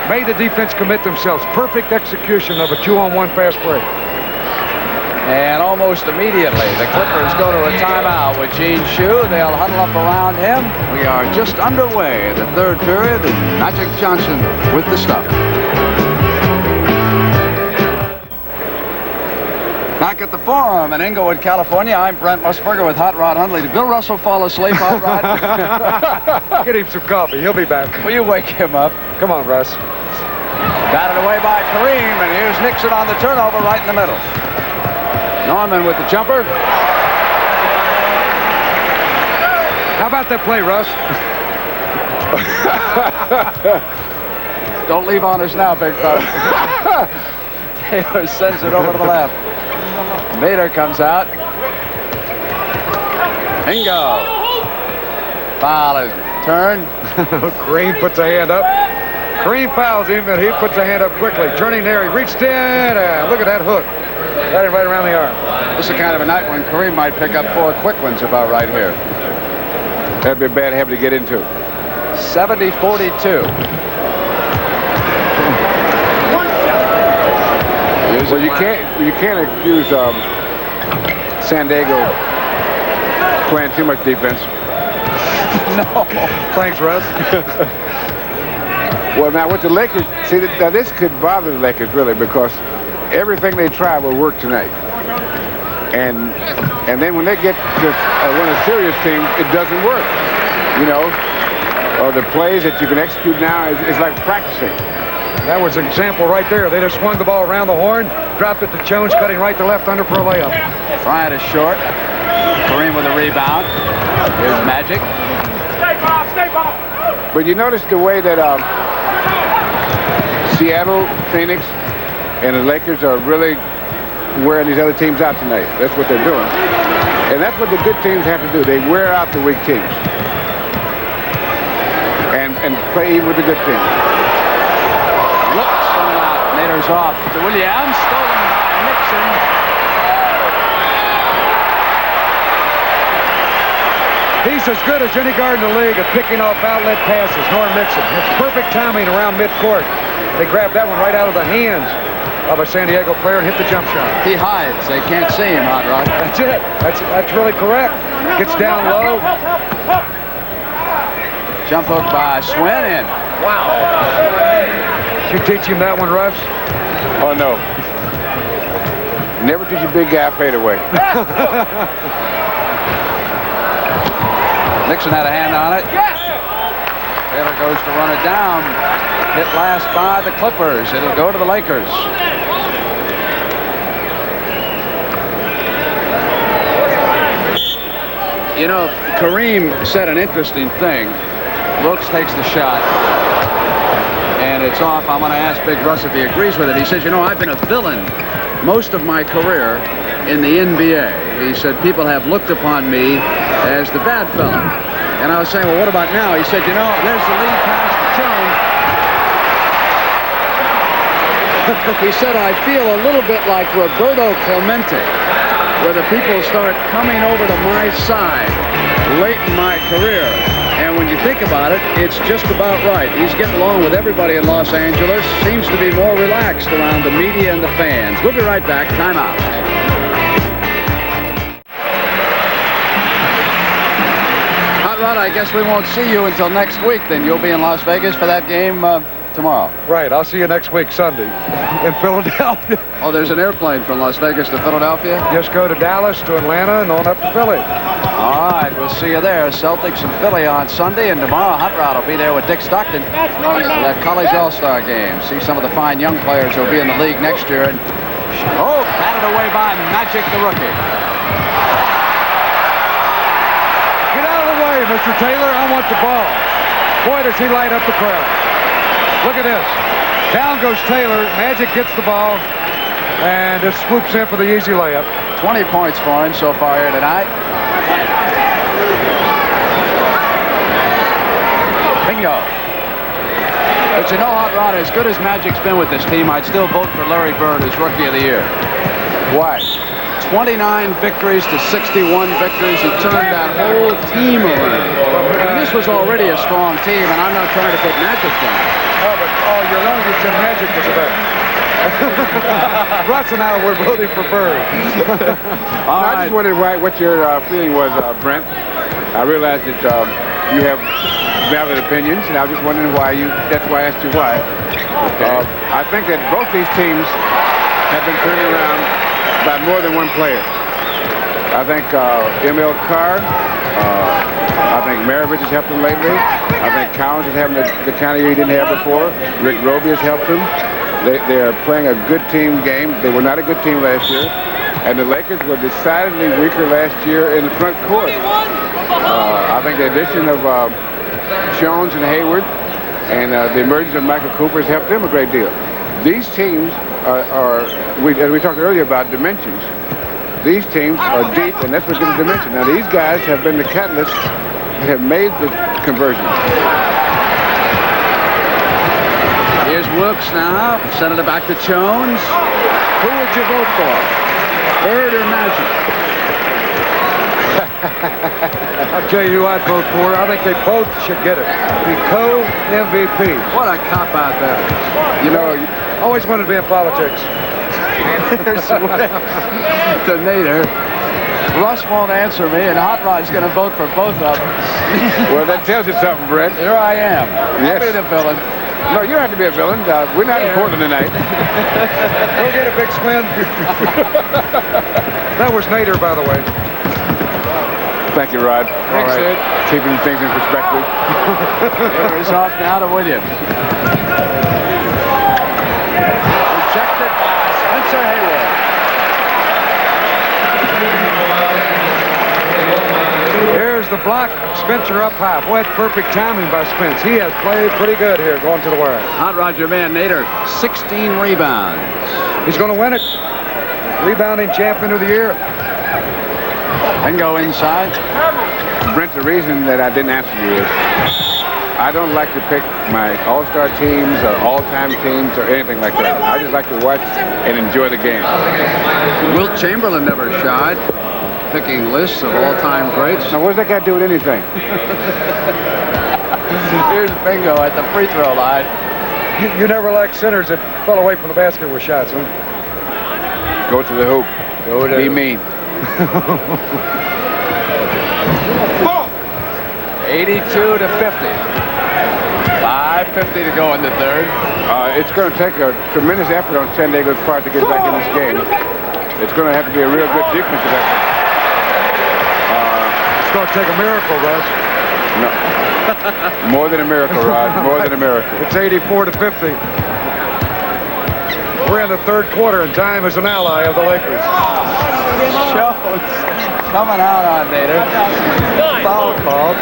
made the defense commit themselves. Perfect execution of a 2-on-1 fast break. And almost immediately, the Clippers go to a timeout with Gene Shue. They'll huddle up around him. We are just underway in the third period, and Magic Johnson with the stuff. Back at the Forum in Inglewood, California, I'm Brent Musburger with Hot Rod Hundley. Did Bill Russell fall asleep, Hot Rod? Get him some coffee. He'll be back. Will you wake him up? Come on, Russ. Batted away by Kareem, and here's Nixon on the turnover right in the middle. Norman with the jumper. How about that play, Russ? Don't leave on us now, big fella. Taylor sends it over to the left. Mater comes out. Bingo. Foul is turned. Kareem puts a hand up. Kareem fouls him, and he puts a hand up quickly. Turning there, he reached in, and look at that hook. Got him right around the arm. This is kind of a night when Kareem might pick up 4 quick ones about right here. That'd be a bad habit to get into. 70-42. Well, you can't accuse San Diego playing too much defense. No. Thanks, Russ. Well, now with the Lakers, see, now this could bother the Lakers really because everything they try will work tonight. And then when they get to one of the serious teams, it doesn't work. You know, or the plays that you can execute now is like practicing. That was an example right there. They just swung the ball around the horn, dropped it to Jones, cutting right to left under for a layup. Bryant is short. Kareem with a rebound. Here's Magic. Stay ball. But you notice the way that Seattle, Phoenix, and the Lakers are really wearing these other teams out tonight. That's what they're doing. And that's what the good teams have to do. They wear out the weak teams. And play even with the good teams. Wilkes coming out. Nader's off to Williams. Stolen by Nixon. He's as good as any guard in the league at picking off outlet passes, Norm Nixon. It's perfect timing around midcourt. They grabbed that one right out of the hands of a San Diego player and hit the jump shot. He hides. They can't see him, Hot Rod. That's it. That's really correct. Gets down low. Jump hook by Swen in. Wow. Did you teach him that one, Russ? Oh, no. Never teach a big guy fade away. Nixon had a hand on it. Taylor goes to run it down. Hit last by the Clippers. It'll go to the Lakers. You know, Kareem said an interesting thing. Wilkes takes the shot, and it's off. I'm going to ask Big Russ if he agrees with it. He says, you know, I've been a villain most of my career in the NBA. He said, people have looked upon me as the bad fella. And I was saying, well, what about now? He said, you know, there's the lead pass to Jones. He said, I feel a little bit like Roberto Clemente, where the people start coming over to my side late in my career. And when you think about it, it's just about right. He's getting along with everybody in Los Angeles. Seems to be more relaxed around the media and the fans. We'll be right back. Time out. Hot Rod, I guess we won't see you until next week. Then you'll be in Las Vegas for that game tomorrow. Right. I'll see you next week, Sunday, in Philadelphia. Oh, there's an airplane from Las Vegas to Philadelphia? Just go to Dallas, to Atlanta, and on up to Philly. All right, we'll see you there. Celtics and Philly on Sunday, and tomorrow Hot Rod will be there with Dick Stockton for that college all-star game. See some of the fine young players who will be in the league next year. And batted away by Magic, the rookie. Get out of the way, Mr. Taylor. I want the ball. Boy, does he light up the crowd. Look at this. Down goes Taylor. Magic gets the ball and just swoops in for the easy layup. 20 points for him so far here tonight. Bingo. But you know, Hot Rod, as good as Magic's been with this team, I'd still vote for Larry Bird as Rookie of the Year. Why? 29 victories to 61 victories. He turned that whole team around. And this was already a strong team, and I'm not trying to put Magic down. Oh, but your longest in Magic was the best. Russ and I were voting for Bird. I just wondered what your feeling was, Brent. I realized that you have valid opinions, and I was just wondering why that's why I asked you why. Okay. I think that both these teams have been turning around by more than one player. I think M.L. Carr, I think Maravich has helped him lately. I think Collins is having the kind of year he didn't have before. Rick Roby has helped him. They are playing a good team game. They were not a good team last year. And the Lakers were decidedly weaker last year in the front court. I think the addition of Jones and Haywood and the emergence of Michael Cooper has helped them a great deal. These teams as we talked earlier about dimensions, these teams are deep, and that's what gives dimension. Now, these guys have been the catalysts that have made the conversion. Here's Wilkes now, sending it back to Jones. Who would you vote for? Bird or Magic? I'll tell you who I'd vote for. I think they both should get it. Be co-MVP. What a cop-out that is. You know, I always wanted to be in politics. To Nader. Russ won't answer me, and Hot Rod's going to vote for both of them. Well, that tells you something, Brett. Here I am. Yes. I'll be the villain. No, you don't have to be a villain. We're not in Portland tonight. Go get a big Swen. That was Nader, by the way. Thank you, Rod. Thanks, Sid. Keeping things in perspective. Here's off now to Williams. Rejected by Spencer Haywood. Here's the block. Spencer up high. Boy, that's perfect timing by Spence. He has played pretty good here going to the warehouse. Hot Rod, your man, Nader, 16 rebounds. He's going to win it. Rebounding champion of the year. Then go inside. Brent, the reason that I didn't answer you is I don't like to pick my all-star teams or all-time teams or anything like that. I just like to watch and enjoy the game. Wilt Chamberlain never shied, picking lists of all-time greats. Now, what does that got to do with anything? Here's Bingo at the free throw line. You never liked centers that fell away from the basket with shots, huh? Go to the hoop. Go to Be mean. 82 to 50. 5:50 to go in the third. It's going to take a tremendous effort on San Diego's part to get back in this game. It's going to have to be a real good defensive effort. It's going to take a miracle, Russ. No. More than a miracle, Rod. More than a miracle. It's 84 to 50. We're in the third quarter, and time is an ally of the Lakers. Jones coming out on Nader. Foul called.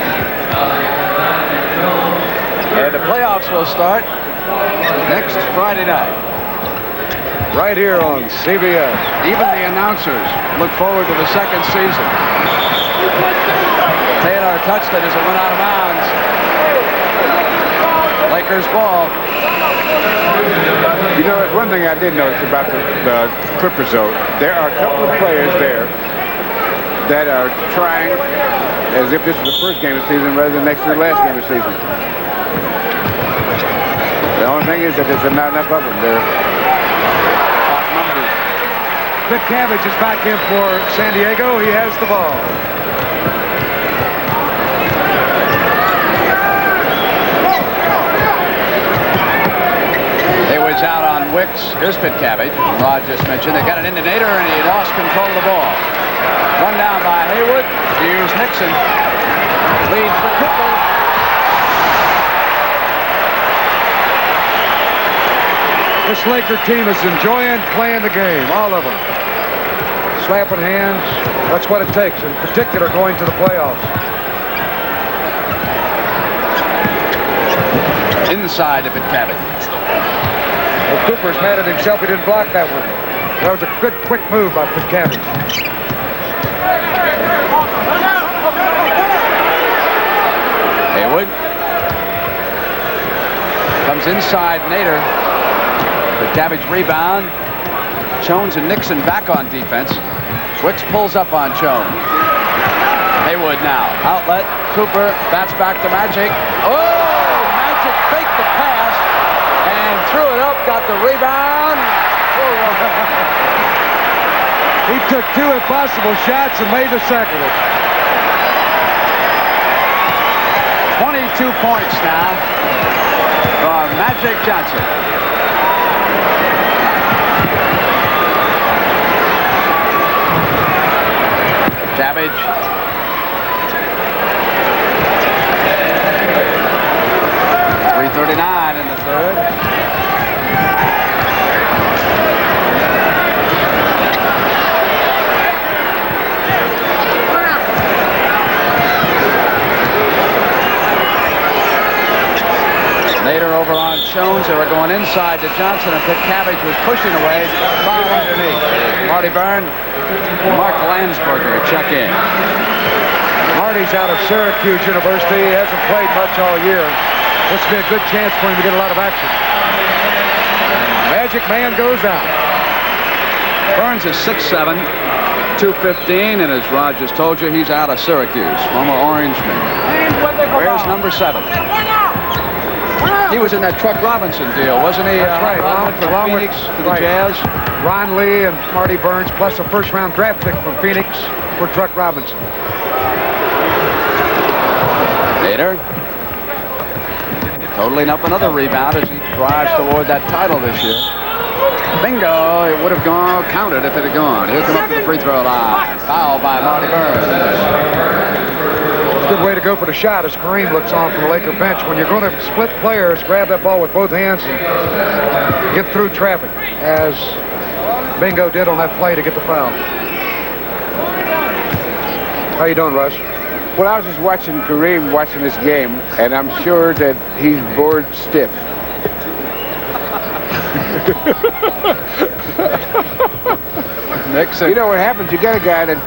And the playoffs will start next Friday night. Right here on CBS. Even the announcers look forward to the second season. Taylor touched it as it went out of bounds. Lakers ball. You know, one thing I did notice about the Clippers, though, there are a couple of players there that are trying as if this is the first game of the season rather than next to the last game of the season. The only thing is that there's not enough of them. They're outnumbered. Dick Cabbage is back in for San Diego. He has the ball. Haywood's out on Wicks. Here's Cabbage. Rod just mentioned they got it into Nader, and he lost control of the ball. Run down by Haywood. Here's Nixon. Lead for Cooper. This Laker team is enjoying playing the game, all of them. Slapping hands, that's what it takes, in particular going to the playoffs. Inside of Cabbage. Well, Cooper's mad at himself he didn't block that one. That was a good, quick move by Cabbage. Haywood comes inside Nader. The Cabbage rebound. Jones and Nixon back on defense. Wicks pulls up on Jones. Haywood now. Outlet. Cooper bats back to Magic. Oh! Magic faked the pass and threw it up. Got the rebound. He took two impossible shots and made the second one. 22 points now for Magic Johnson. Cabbage. .339 in the third. Later over on Jones, they were going inside to Johnson, and Cabbage was pushing away. Foul underneath. Marty Byrne and Mark Landsberger check in. Marty's out of Syracuse University. He hasn't played much all year. This will be a good chance for him to get a lot of action. Magic Man goes out. Burns is 6'7", 215, and as Rod just told you, he's out of Syracuse, former Orangeman. Where's number 7? He was in that Truck Robinson deal, wasn't he? That's right. Along with Phoenix to the Jazz. Ron Lee and Marty Burns, plus a first-round draft pick from Phoenix for Truck Robinson. Nader totaling up another rebound as he drives toward that title this year. Bingo! It would have gone counted if it had gone. He'll come up to the free throw line. Foul by Marty Burns. Good way to go for the shot as Kareem looks on from the Laker bench. When you're going to split players, grab that ball with both hands and get through traffic, as Bingo did on that play to get the foul. How you doing, Russ? Well, I was just watching Kareem watching this game, and I'm sure that he's bored stiff. Nixon. You know what happens? You got a guy that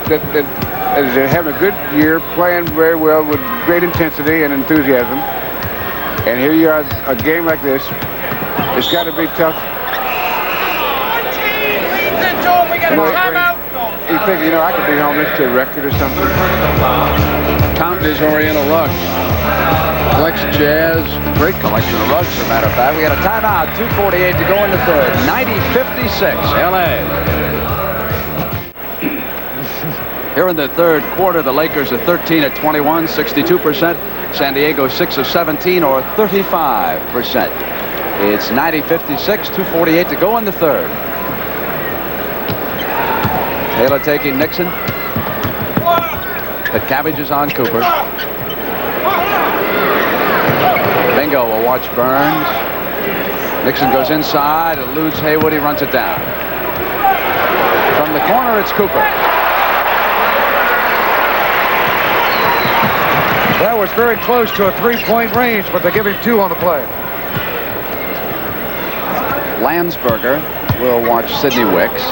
is having a good year, playing very well with great intensity and enthusiasm. And here you are, a game like this. It's got to be tough. You think, you know, I could be home next to a record or something. Counting his Oriental rugs. Collects Jazz. Great collection of rugs, as a matter of fact. We got a timeout. 2:48 to go in the third. 90-56, L.A. Here in the third quarter, the Lakers are 13 at 21, 62%. San Diego 6 of 17, or 35%. It's 90-56, 2:48 to go in the third. Taylor taking Nixon. But Cabbage is on Cooper. Bingo will watch Burns. Nixon goes inside, eludes Haywood, he runs it down. From the corner, it's Cooper. That was very close to a three-point range, but they give him 2 on the play. Landsberger will watch Sidney Wicks.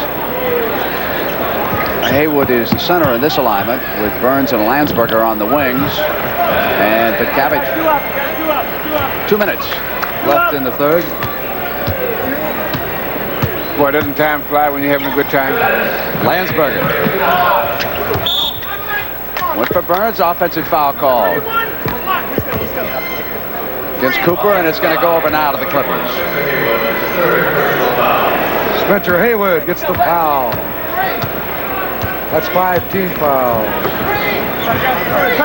Haywood is the center in this alignment with Burns and Landsberger on the wings. And Cabbage. 2 minutes left in the third. Boy, doesn't time fly when you're having a good time? Landsberger. Went for Burns, offensive foul call. Against Cooper, and it's going to go over now to the Clippers. Spencer Haywood gets the foul. That's 5 team fouls.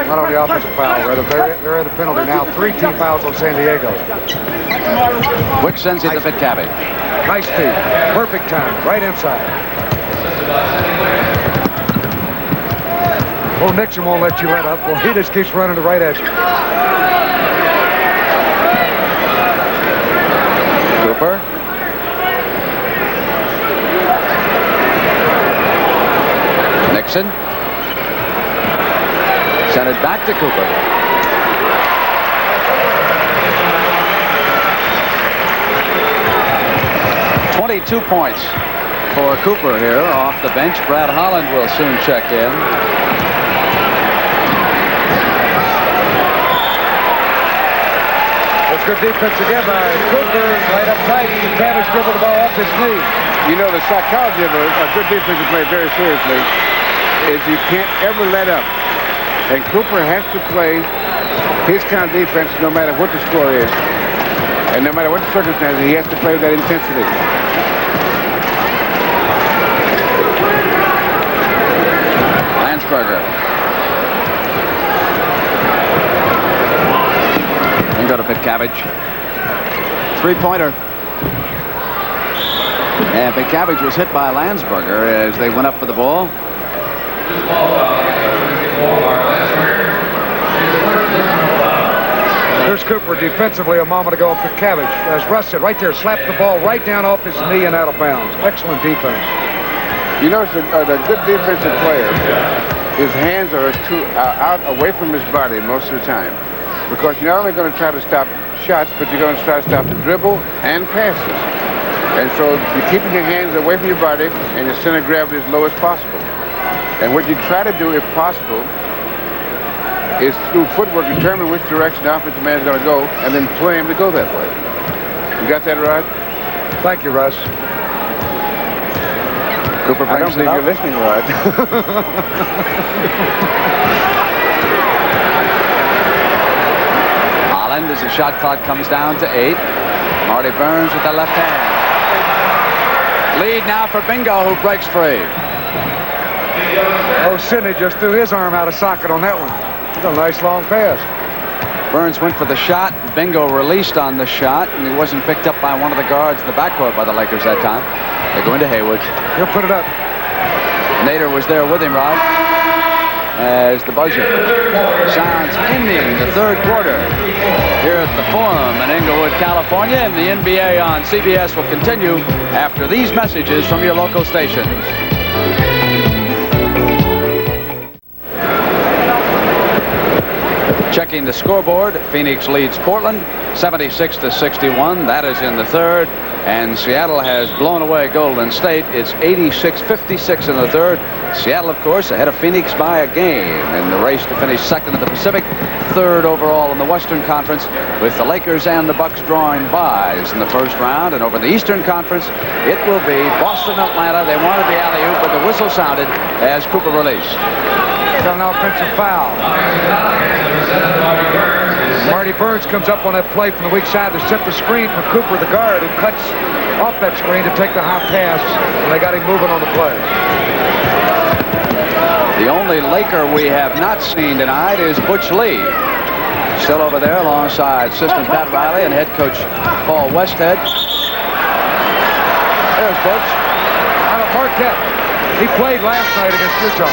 Not only offensive foul, rather. They're in the penalty now. 3 team fouls on San Diego. Wicks sends it to Cabbage. Nice feed. Perfect time. Right inside. Well, Nixon won't let you let up. Well, he just keeps running right at you. Cooper. Nixon. Sent it back to Cooper. .22 points for Cooper here off the bench. Brad Holland will soon check in. That's good defense again by Cooper. Right up tight. Cabbage dribbled the ball off his knee. You know, the psychology of a good defensive play very seriously is you can't ever let up. And Cooper has to play his kind of defense no matter what the score is. And no matter what the circumstances, he has to play with that intensity. Landsberger. And go to Cabbage. 3-pointer. And Cabbage was hit by Landsberger as they went up for the ball. Here's Cooper defensively a moment ago for Cabbage. As Russ said, right there, slapped the ball right down off his knee and out of bounds. Excellent defense. You notice the good defensive player, his hands are out away from his body most of the time, because you're not only going to try to stop shots, but you're going to try to stop the dribble and passes. And so you're keeping your hands away from your body and your center of gravity as low as possible. And what you try to do, if possible, is through footwork determine which direction the offensive man is going to go and then play him to go that way. You got that, Rod? Thank you, Russ. Cooper I don't brings it think up. you're listening, Rod. Holland, as the shot clock comes down to 8. Marty Burns with the left hand. Lead now for Bingo, who breaks free. Oh, Sidney just threw his arm out of socket on that one. It's a nice long pass. Burns went for the shot. Bingo released on the shot, and he wasn't picked up by one of the guards in the backcourt by the Lakers that time. They go into Haywood. He'll put it up. Nader was there with him, Rod, as the buzzer sounds ending the third quarter here at the Forum in Inglewood, California, and the NBA on CBS will continue after these messages from your local stations. Checking the scoreboard, Phoenix leads Portland 76-61. That is in the third. And Seattle has blown away Golden State. It's 86-56 in the third. Seattle, of course, ahead of Phoenix by a game in the race to finish second in the Pacific, third overall in the Western Conference, with the Lakers and the Bucks drawing buys in the first round. And over the Eastern Conference, it will be Boston-Atlanta. They wanted the alley-oop, but the whistle sounded as Cooper released. Got an offensive foul. Marty Burns comes up on that play from the weak side to set the screen for Cooper, the guard, who cuts off that screen to take the high pass, and they got him moving on the play. The only Laker we have not seen tonight is Butch Lee. Still over there alongside assistant Pat Riley and head coach Paul Westhead. There's Butch. Out of Marquette. He played last night against Utah.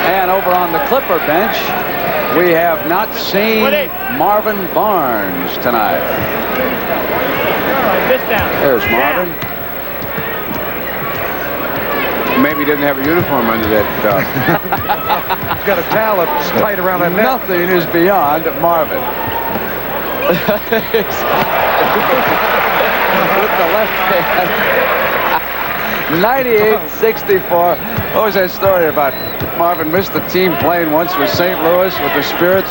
And over on the Clipper bench, we have not seen Marvin Barnes tonight. There's Marvin. Maybe he didn't have a uniform under that. He's got a towel that's tight around that neck. Nothing is beyond Marvin. With the left hand. 98-64. What was that story about? Marvin missed the team plane once with St. Louis with the Spirits,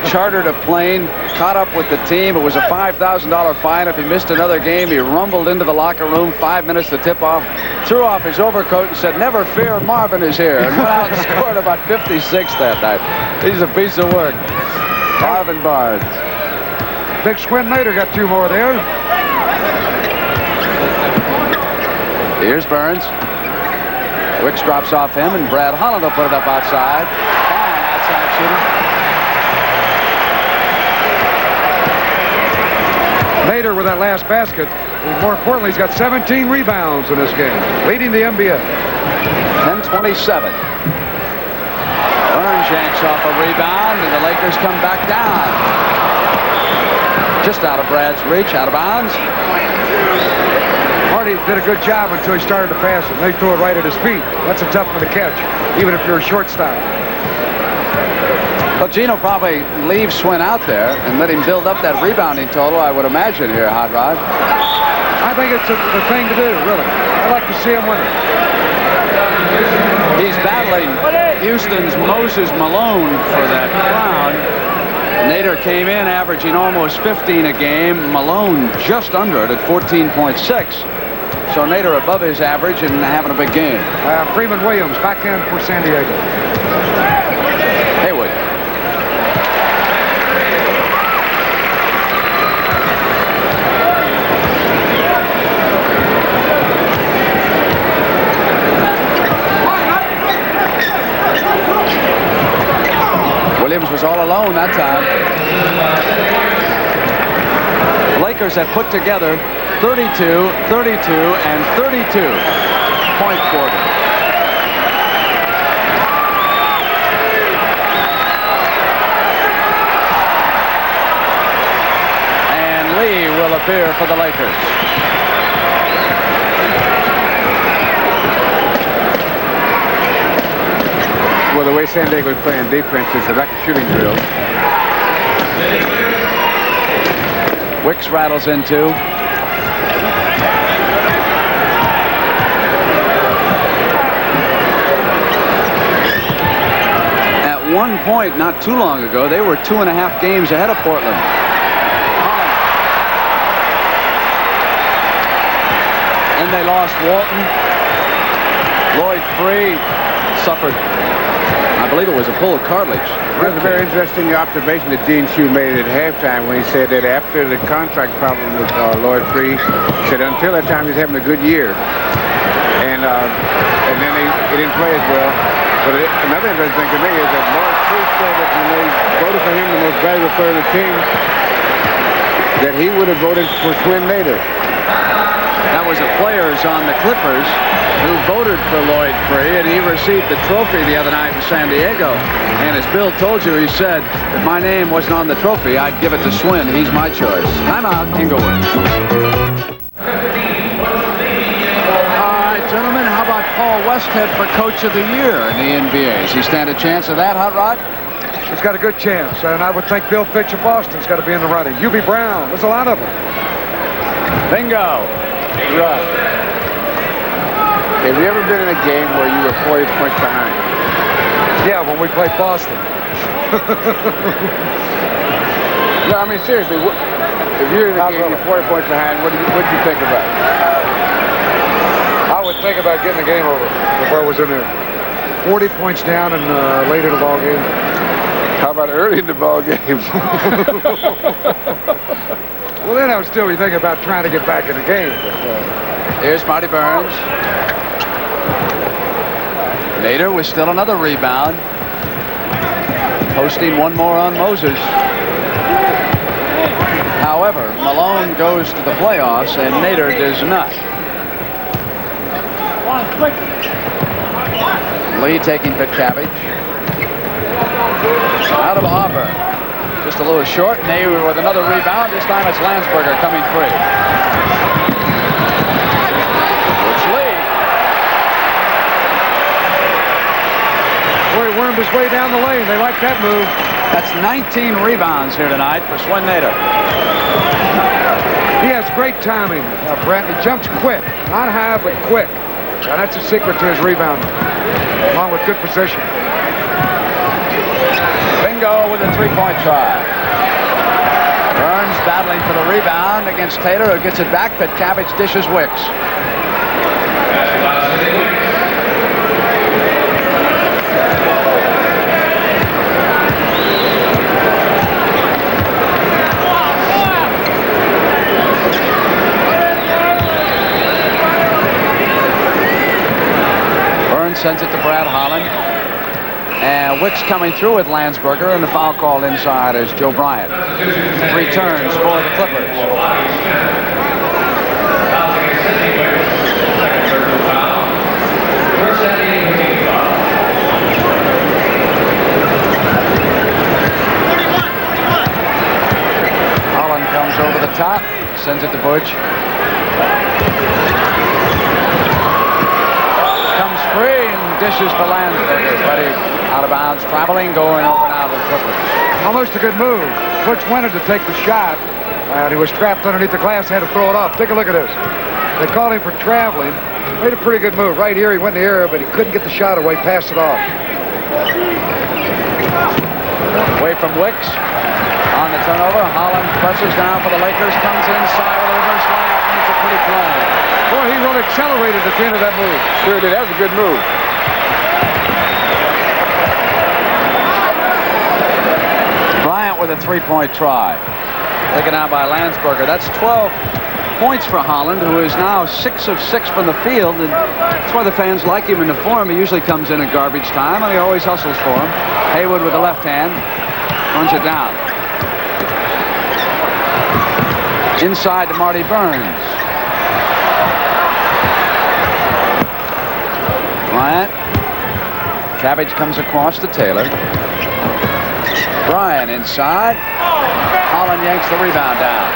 chartered a plane, caught up with the team. It was a $5,000 fine. If he missed another game, he rumbled into the locker room 5 minutes to tip off, threw off his overcoat and said, "Never fear, Marvin is here," and went out and scored about 56 that night. He's a piece of work. Marvin Barnes. Big Swen Nader got 2 more there. Here's Burns. Wicks drops off him, and Brad Holland will put it up outside. Fine outside shooting. Nader with that last basket. More importantly, he's got 17 rebounds in this game, leading the NBA. 10-27. Burns yanks off a rebound, and the Lakers come back down. Just out of Brad's reach, out of bounds. Marty did a good job until he started to pass it. They threw it right at his feet. That's a tough one to catch, even if you're a shortstop. Well, Gino probably leaves Swen out there and let him build up that rebounding total, I would imagine, here, Hot Rod. I think it's the thing to do, really. I'd like to see him win it. He's battling Houston's Moses Malone for that crown. Nader came in averaging almost 15 a game. Malone just under it at 14.6. So Nader above his average and having a big game. Freeman Williams back in for San Diego. Haywood. Williams was all alone that time. The Lakers had put together 32, 32, and 32 point quarter. beer for the Lakers. Well, the way San Diego is playing defense is like a shooting drill. Wicks rattles in too. At one point, not too long ago, they were 2.5 games ahead of Portland. And they lost Walton. Lloyd Free suffered, I believe it was a pull of cartilage. It was a very interesting observation that Gene Shue made at halftime when he said that after the contract problem with Lloyd Free, he said until that time he was having a good year. And then he didn't play as well. But another interesting thing to me is that Lloyd Free said that when they voted for him the most valuable player of the team, that he would have voted for Swen Nader. That was the players on the Clippers who voted for Lloyd Free, and he received the trophy the other night in San Diego. And as Bill told you, he said, if my name wasn't on the trophy, I'd give it to Swen. He's my choice. I'm out, Inglewood. All right, gentlemen, how about Paul Westhead for Coach of the Year in the NBA? Does he stand a chance of that, Hot Rod? He's got a good chance, and I would think Bill Fitch of Boston's got to be in the running. Hubie Brown, there's a lot of them. Bingo. Right. Have you ever been in a game where you were 40 points behind? Yeah, when we played Boston. No, I mean, seriously, if you're in a game, you're 40 points behind, what'd you think about? I would think about getting the game over before I was in there. 40 points down and late in the ball game. How about early in the ball game? Well, then I would still be thinking about trying to get back in the game. But, here's Marty Burns. Nader with still another rebound. Posting one more on Moses. However, Malone goes to the playoffs and Nader does not. Lee taking Pitcabbage. Out of Auburn. Just a little short. Nader with another rebound. This time it's Landsberger coming free. It's Lee. boy, he wormed his way down the lane. They like that move. That's 19 rebounds here tonight for Swen Nader. He has great timing, Brent. He jumps quick. Not high, but quick. And that's the secret to his rebound, along with good position. Bingo with a three-point try. Burns battling for the rebound against Taylor, who gets it back, but Cabbage dishes Wicks. Burns sends it to Brad Holland. And Wicks coming through with Landsberger, and the foul called inside is Joe Bryant. Returns for the Clippers. Holland comes over the top, sends it to Butch. Comes free and dishes for Landsberger, but he out of bounds, traveling, going over now to the Clippers. Almost a good move. Butch wanted to take the shot, and he was trapped underneath the glass, had to throw it off. Take a look at this. They called him for traveling. Made a pretty good move. Right here, he went in the air, but he couldn't get the shot away, passed it off. Away from Wicks. On the turnover, Holland presses down for the Lakers, comes inside with a reverse layup, and it's a pretty play. Boy, he really accelerated at the end of that move. Sure did. That was a good move. Bryant with a three-point try. Taken out by Landsberger. That's 12 points for Holland, who is now 6 of 6 from the field. And that's why the fans like him in the form. He usually comes in at garbage time, and he always hustles for him. Haywood with the left hand. Runs it down. Inside to Marty Burns. Bryant. Cabbage comes across to Taylor. Bryant inside. Holland yanks the rebound down.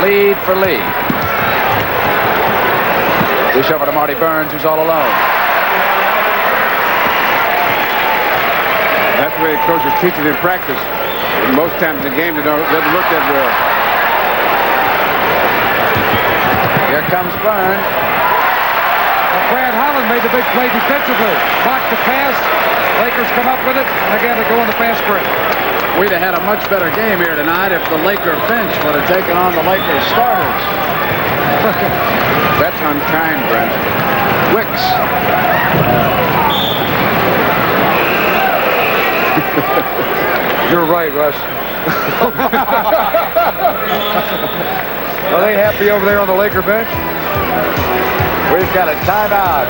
lead for Lee. Dish over to Marty Burns, who's all alone. That's the way the coaches teach it in practice. Most times in the game, it doesn't look that well. Here comes Burns. Brad Holland made the big play defensively. Blocked the pass. Lakers come up with it, and again they go on the fast break. We'd have had a much better game here tonight if the Laker bench would have taken on the Lakers starters. That's unkind, Brent. Wicks. You're right, Russ. Are they happy over there on the Laker bench? We've got a timeout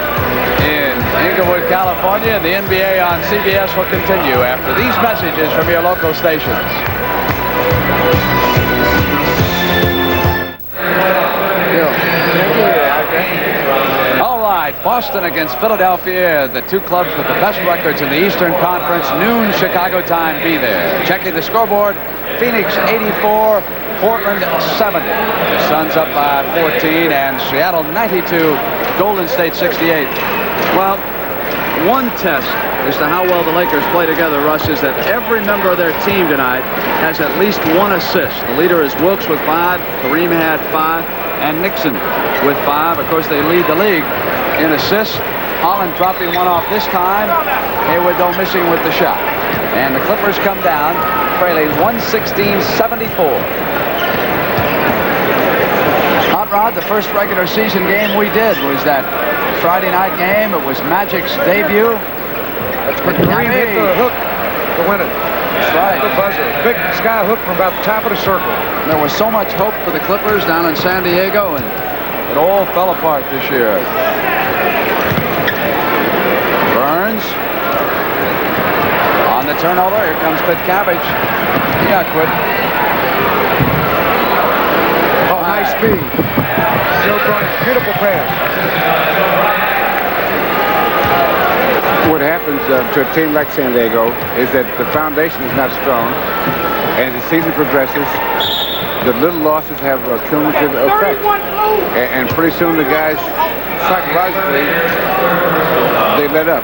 in Inglewood, California, and the NBA on CBS will continue after these messages from your local stations. All right, Boston against Philadelphia, the two clubs with the best records in the Eastern Conference. Noon Chicago time, be there. Checking the scoreboard, Phoenix 84, Portland 70. The Suns up by 14, and Seattle 92, Golden State 68. Well, one test as to how well the Lakers play together, Russ, is that every member of their team tonight has at least one assist. The leader is Wilkes with 5, Kareem had 5, and Nixon with 5. Of course, they lead the league in assists. Holland dropping one off this time. Haywood, though, missing with the shot. And the Clippers come down, trailing 116-74. Hot Rod, the first regular season game we did was that Friday night game. It was Magic's debut. That's when Kareem hit the hook to win it. That's right. The buzzer. Big sky hook from about the top of the circle. There was so much hope for the Clippers down in San Diego, and it all fell apart this year. Burns. On the turnover, here comes Pitcabbage. He got quit. Oh, nice speed. Joe Bryant, beautiful pass. What happens to a team like San Diego is that the foundation is not strong, and as the season progresses, the little losses have a cumulative effect. And pretty soon the guys, psychologically, they let up.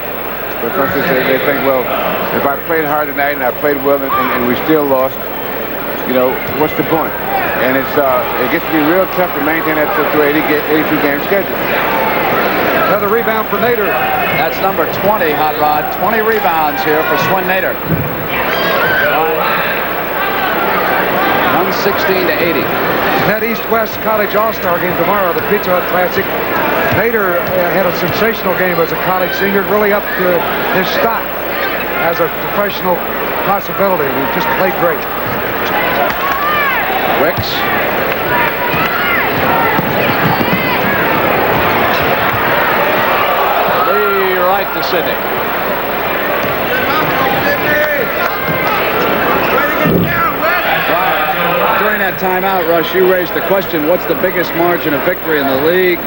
Because they think, well, if I played hard tonight and I played well and we still lost, you know, what's the point? And it gets to be real tough to maintain that 82-game schedule. Another rebound for Nader. That's number 20, Hot Rod. 20 rebounds here for Swen Nader. 116-80. That East-West College All-Star game tomorrow, the Pizza Hut Classic. Nader had a sensational game as a college senior, really up to his stock as a professional possibility. He just played great. Wicks. Lee right to Sidney. During that timeout, Rush, you raised the question, what's the biggest margin of victory in the league?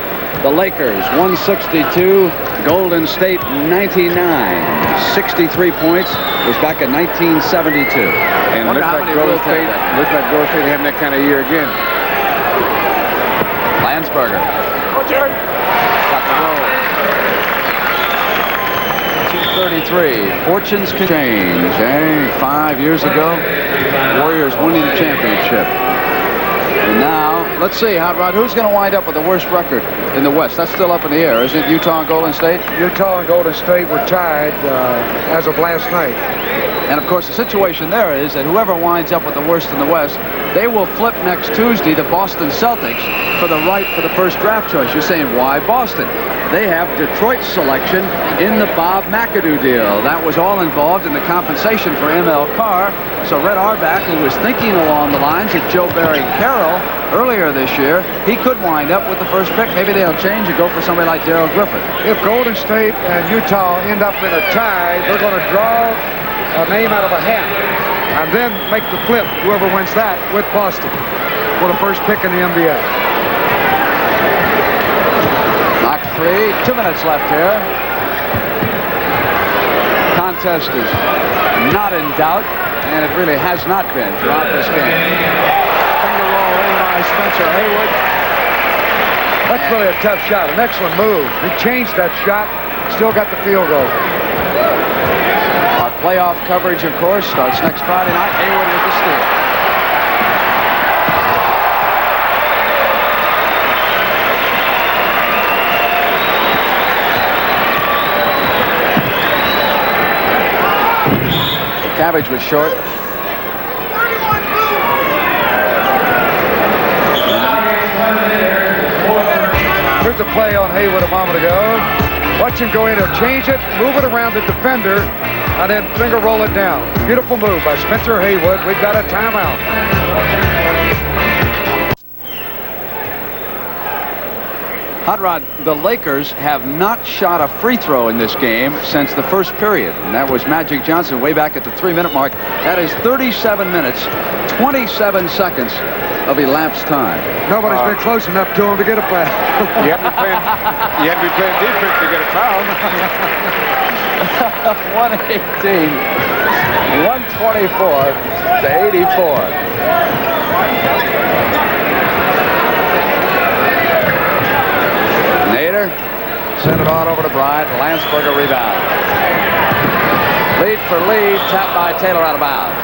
The Lakers, 162. Golden State, 99. 63 points. Was back in 1972. And looks like Golden State having that kind of year again. Landsberger. Got the roll. 2:33. Fortunes can change. 5 years ago, Warriors winning the championship. And now, let's see, Hot Rod, who's going to wind up with the worst record in the West? That's still up in the air, isn't it? Utah and Golden State? Utah and Golden State were tied as of last night. And, of course, the situation there is that whoever winds up with the worst in the West, they will flip next Tuesday the Boston Celtics for the right for the first draft choice. You're saying, why Boston? They have Detroit's selection in the Bob McAdoo deal. That was all involved in the compensation for M.L. Carr. So Red Auerbach, who was thinking along the lines of Joe Barry Carroll earlier this year, he could wind up with the first pick. Maybe they'll change and go for somebody like Darrell Griffith. If Golden State and Utah end up in a tie, they're going to draw a name out of a hat and then make the flip, whoever wins that, with Boston for the first pick in the NBA. Knock free. 2 minutes left here. Contest is not in doubt, and it really has not been throughout this game. Finger roll in by Spencer Spencer Haywood. That's really a tough shot. An excellent move. He changed that shot. Still got the field goal. Our playoff coverage, of course, starts next Friday night. Haywood with the steal. Cabbage was short. Here's a play on Haywood a moment ago. Watch him go in. He'll change it, move it around the defender, and then finger roll it down. Beautiful move by Spencer Haywood. We've got a timeout. Hot Rod, the Lakers have not shot a free throw in this game since the first period. And that was Magic Johnson way back at the 3-minute mark. That is 37 minutes, 27 seconds of elapsed time. Nobody's been close enough to him to get a foul. You have to be playing defense to get a foul. 118, 124 to 84. Nader sent it on over to Bryant. Landsberger rebound. Lead for lead, tapped by Taylor out of bounds.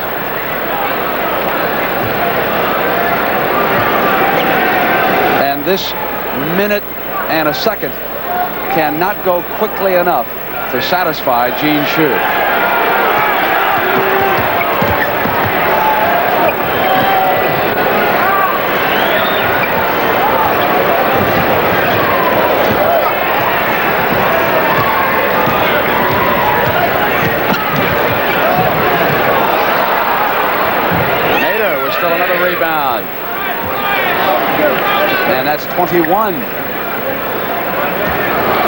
And this minute and a second cannot go quickly enough to satisfy Gene Shue. Rebound. And that's 21.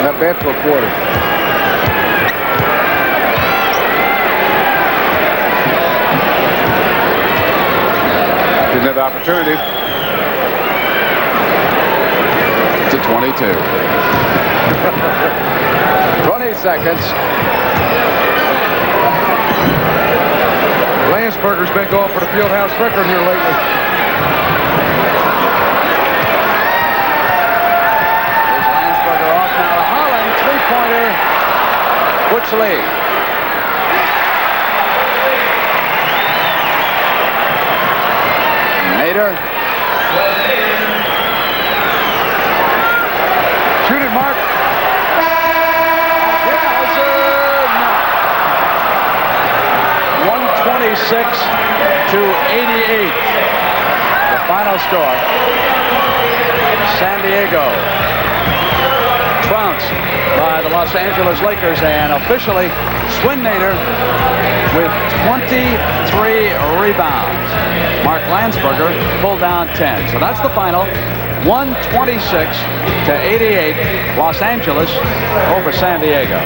Not bad for a quarter. Another opportunity. To 22. 20 seconds. Landsberger's been going for the fieldhouse record here lately. Here's Landsberger off now to Holland. Three-pointer. Wicks lead. Nader. Shoot it, Mark. 126 to 88. The final score. San Diego trounced by the Los Angeles Lakers, and officially Swen Nader with 23 rebounds. Mark Landsberger pulled down 10. So that's the final. 126 to 88. Los Angeles over San Diego.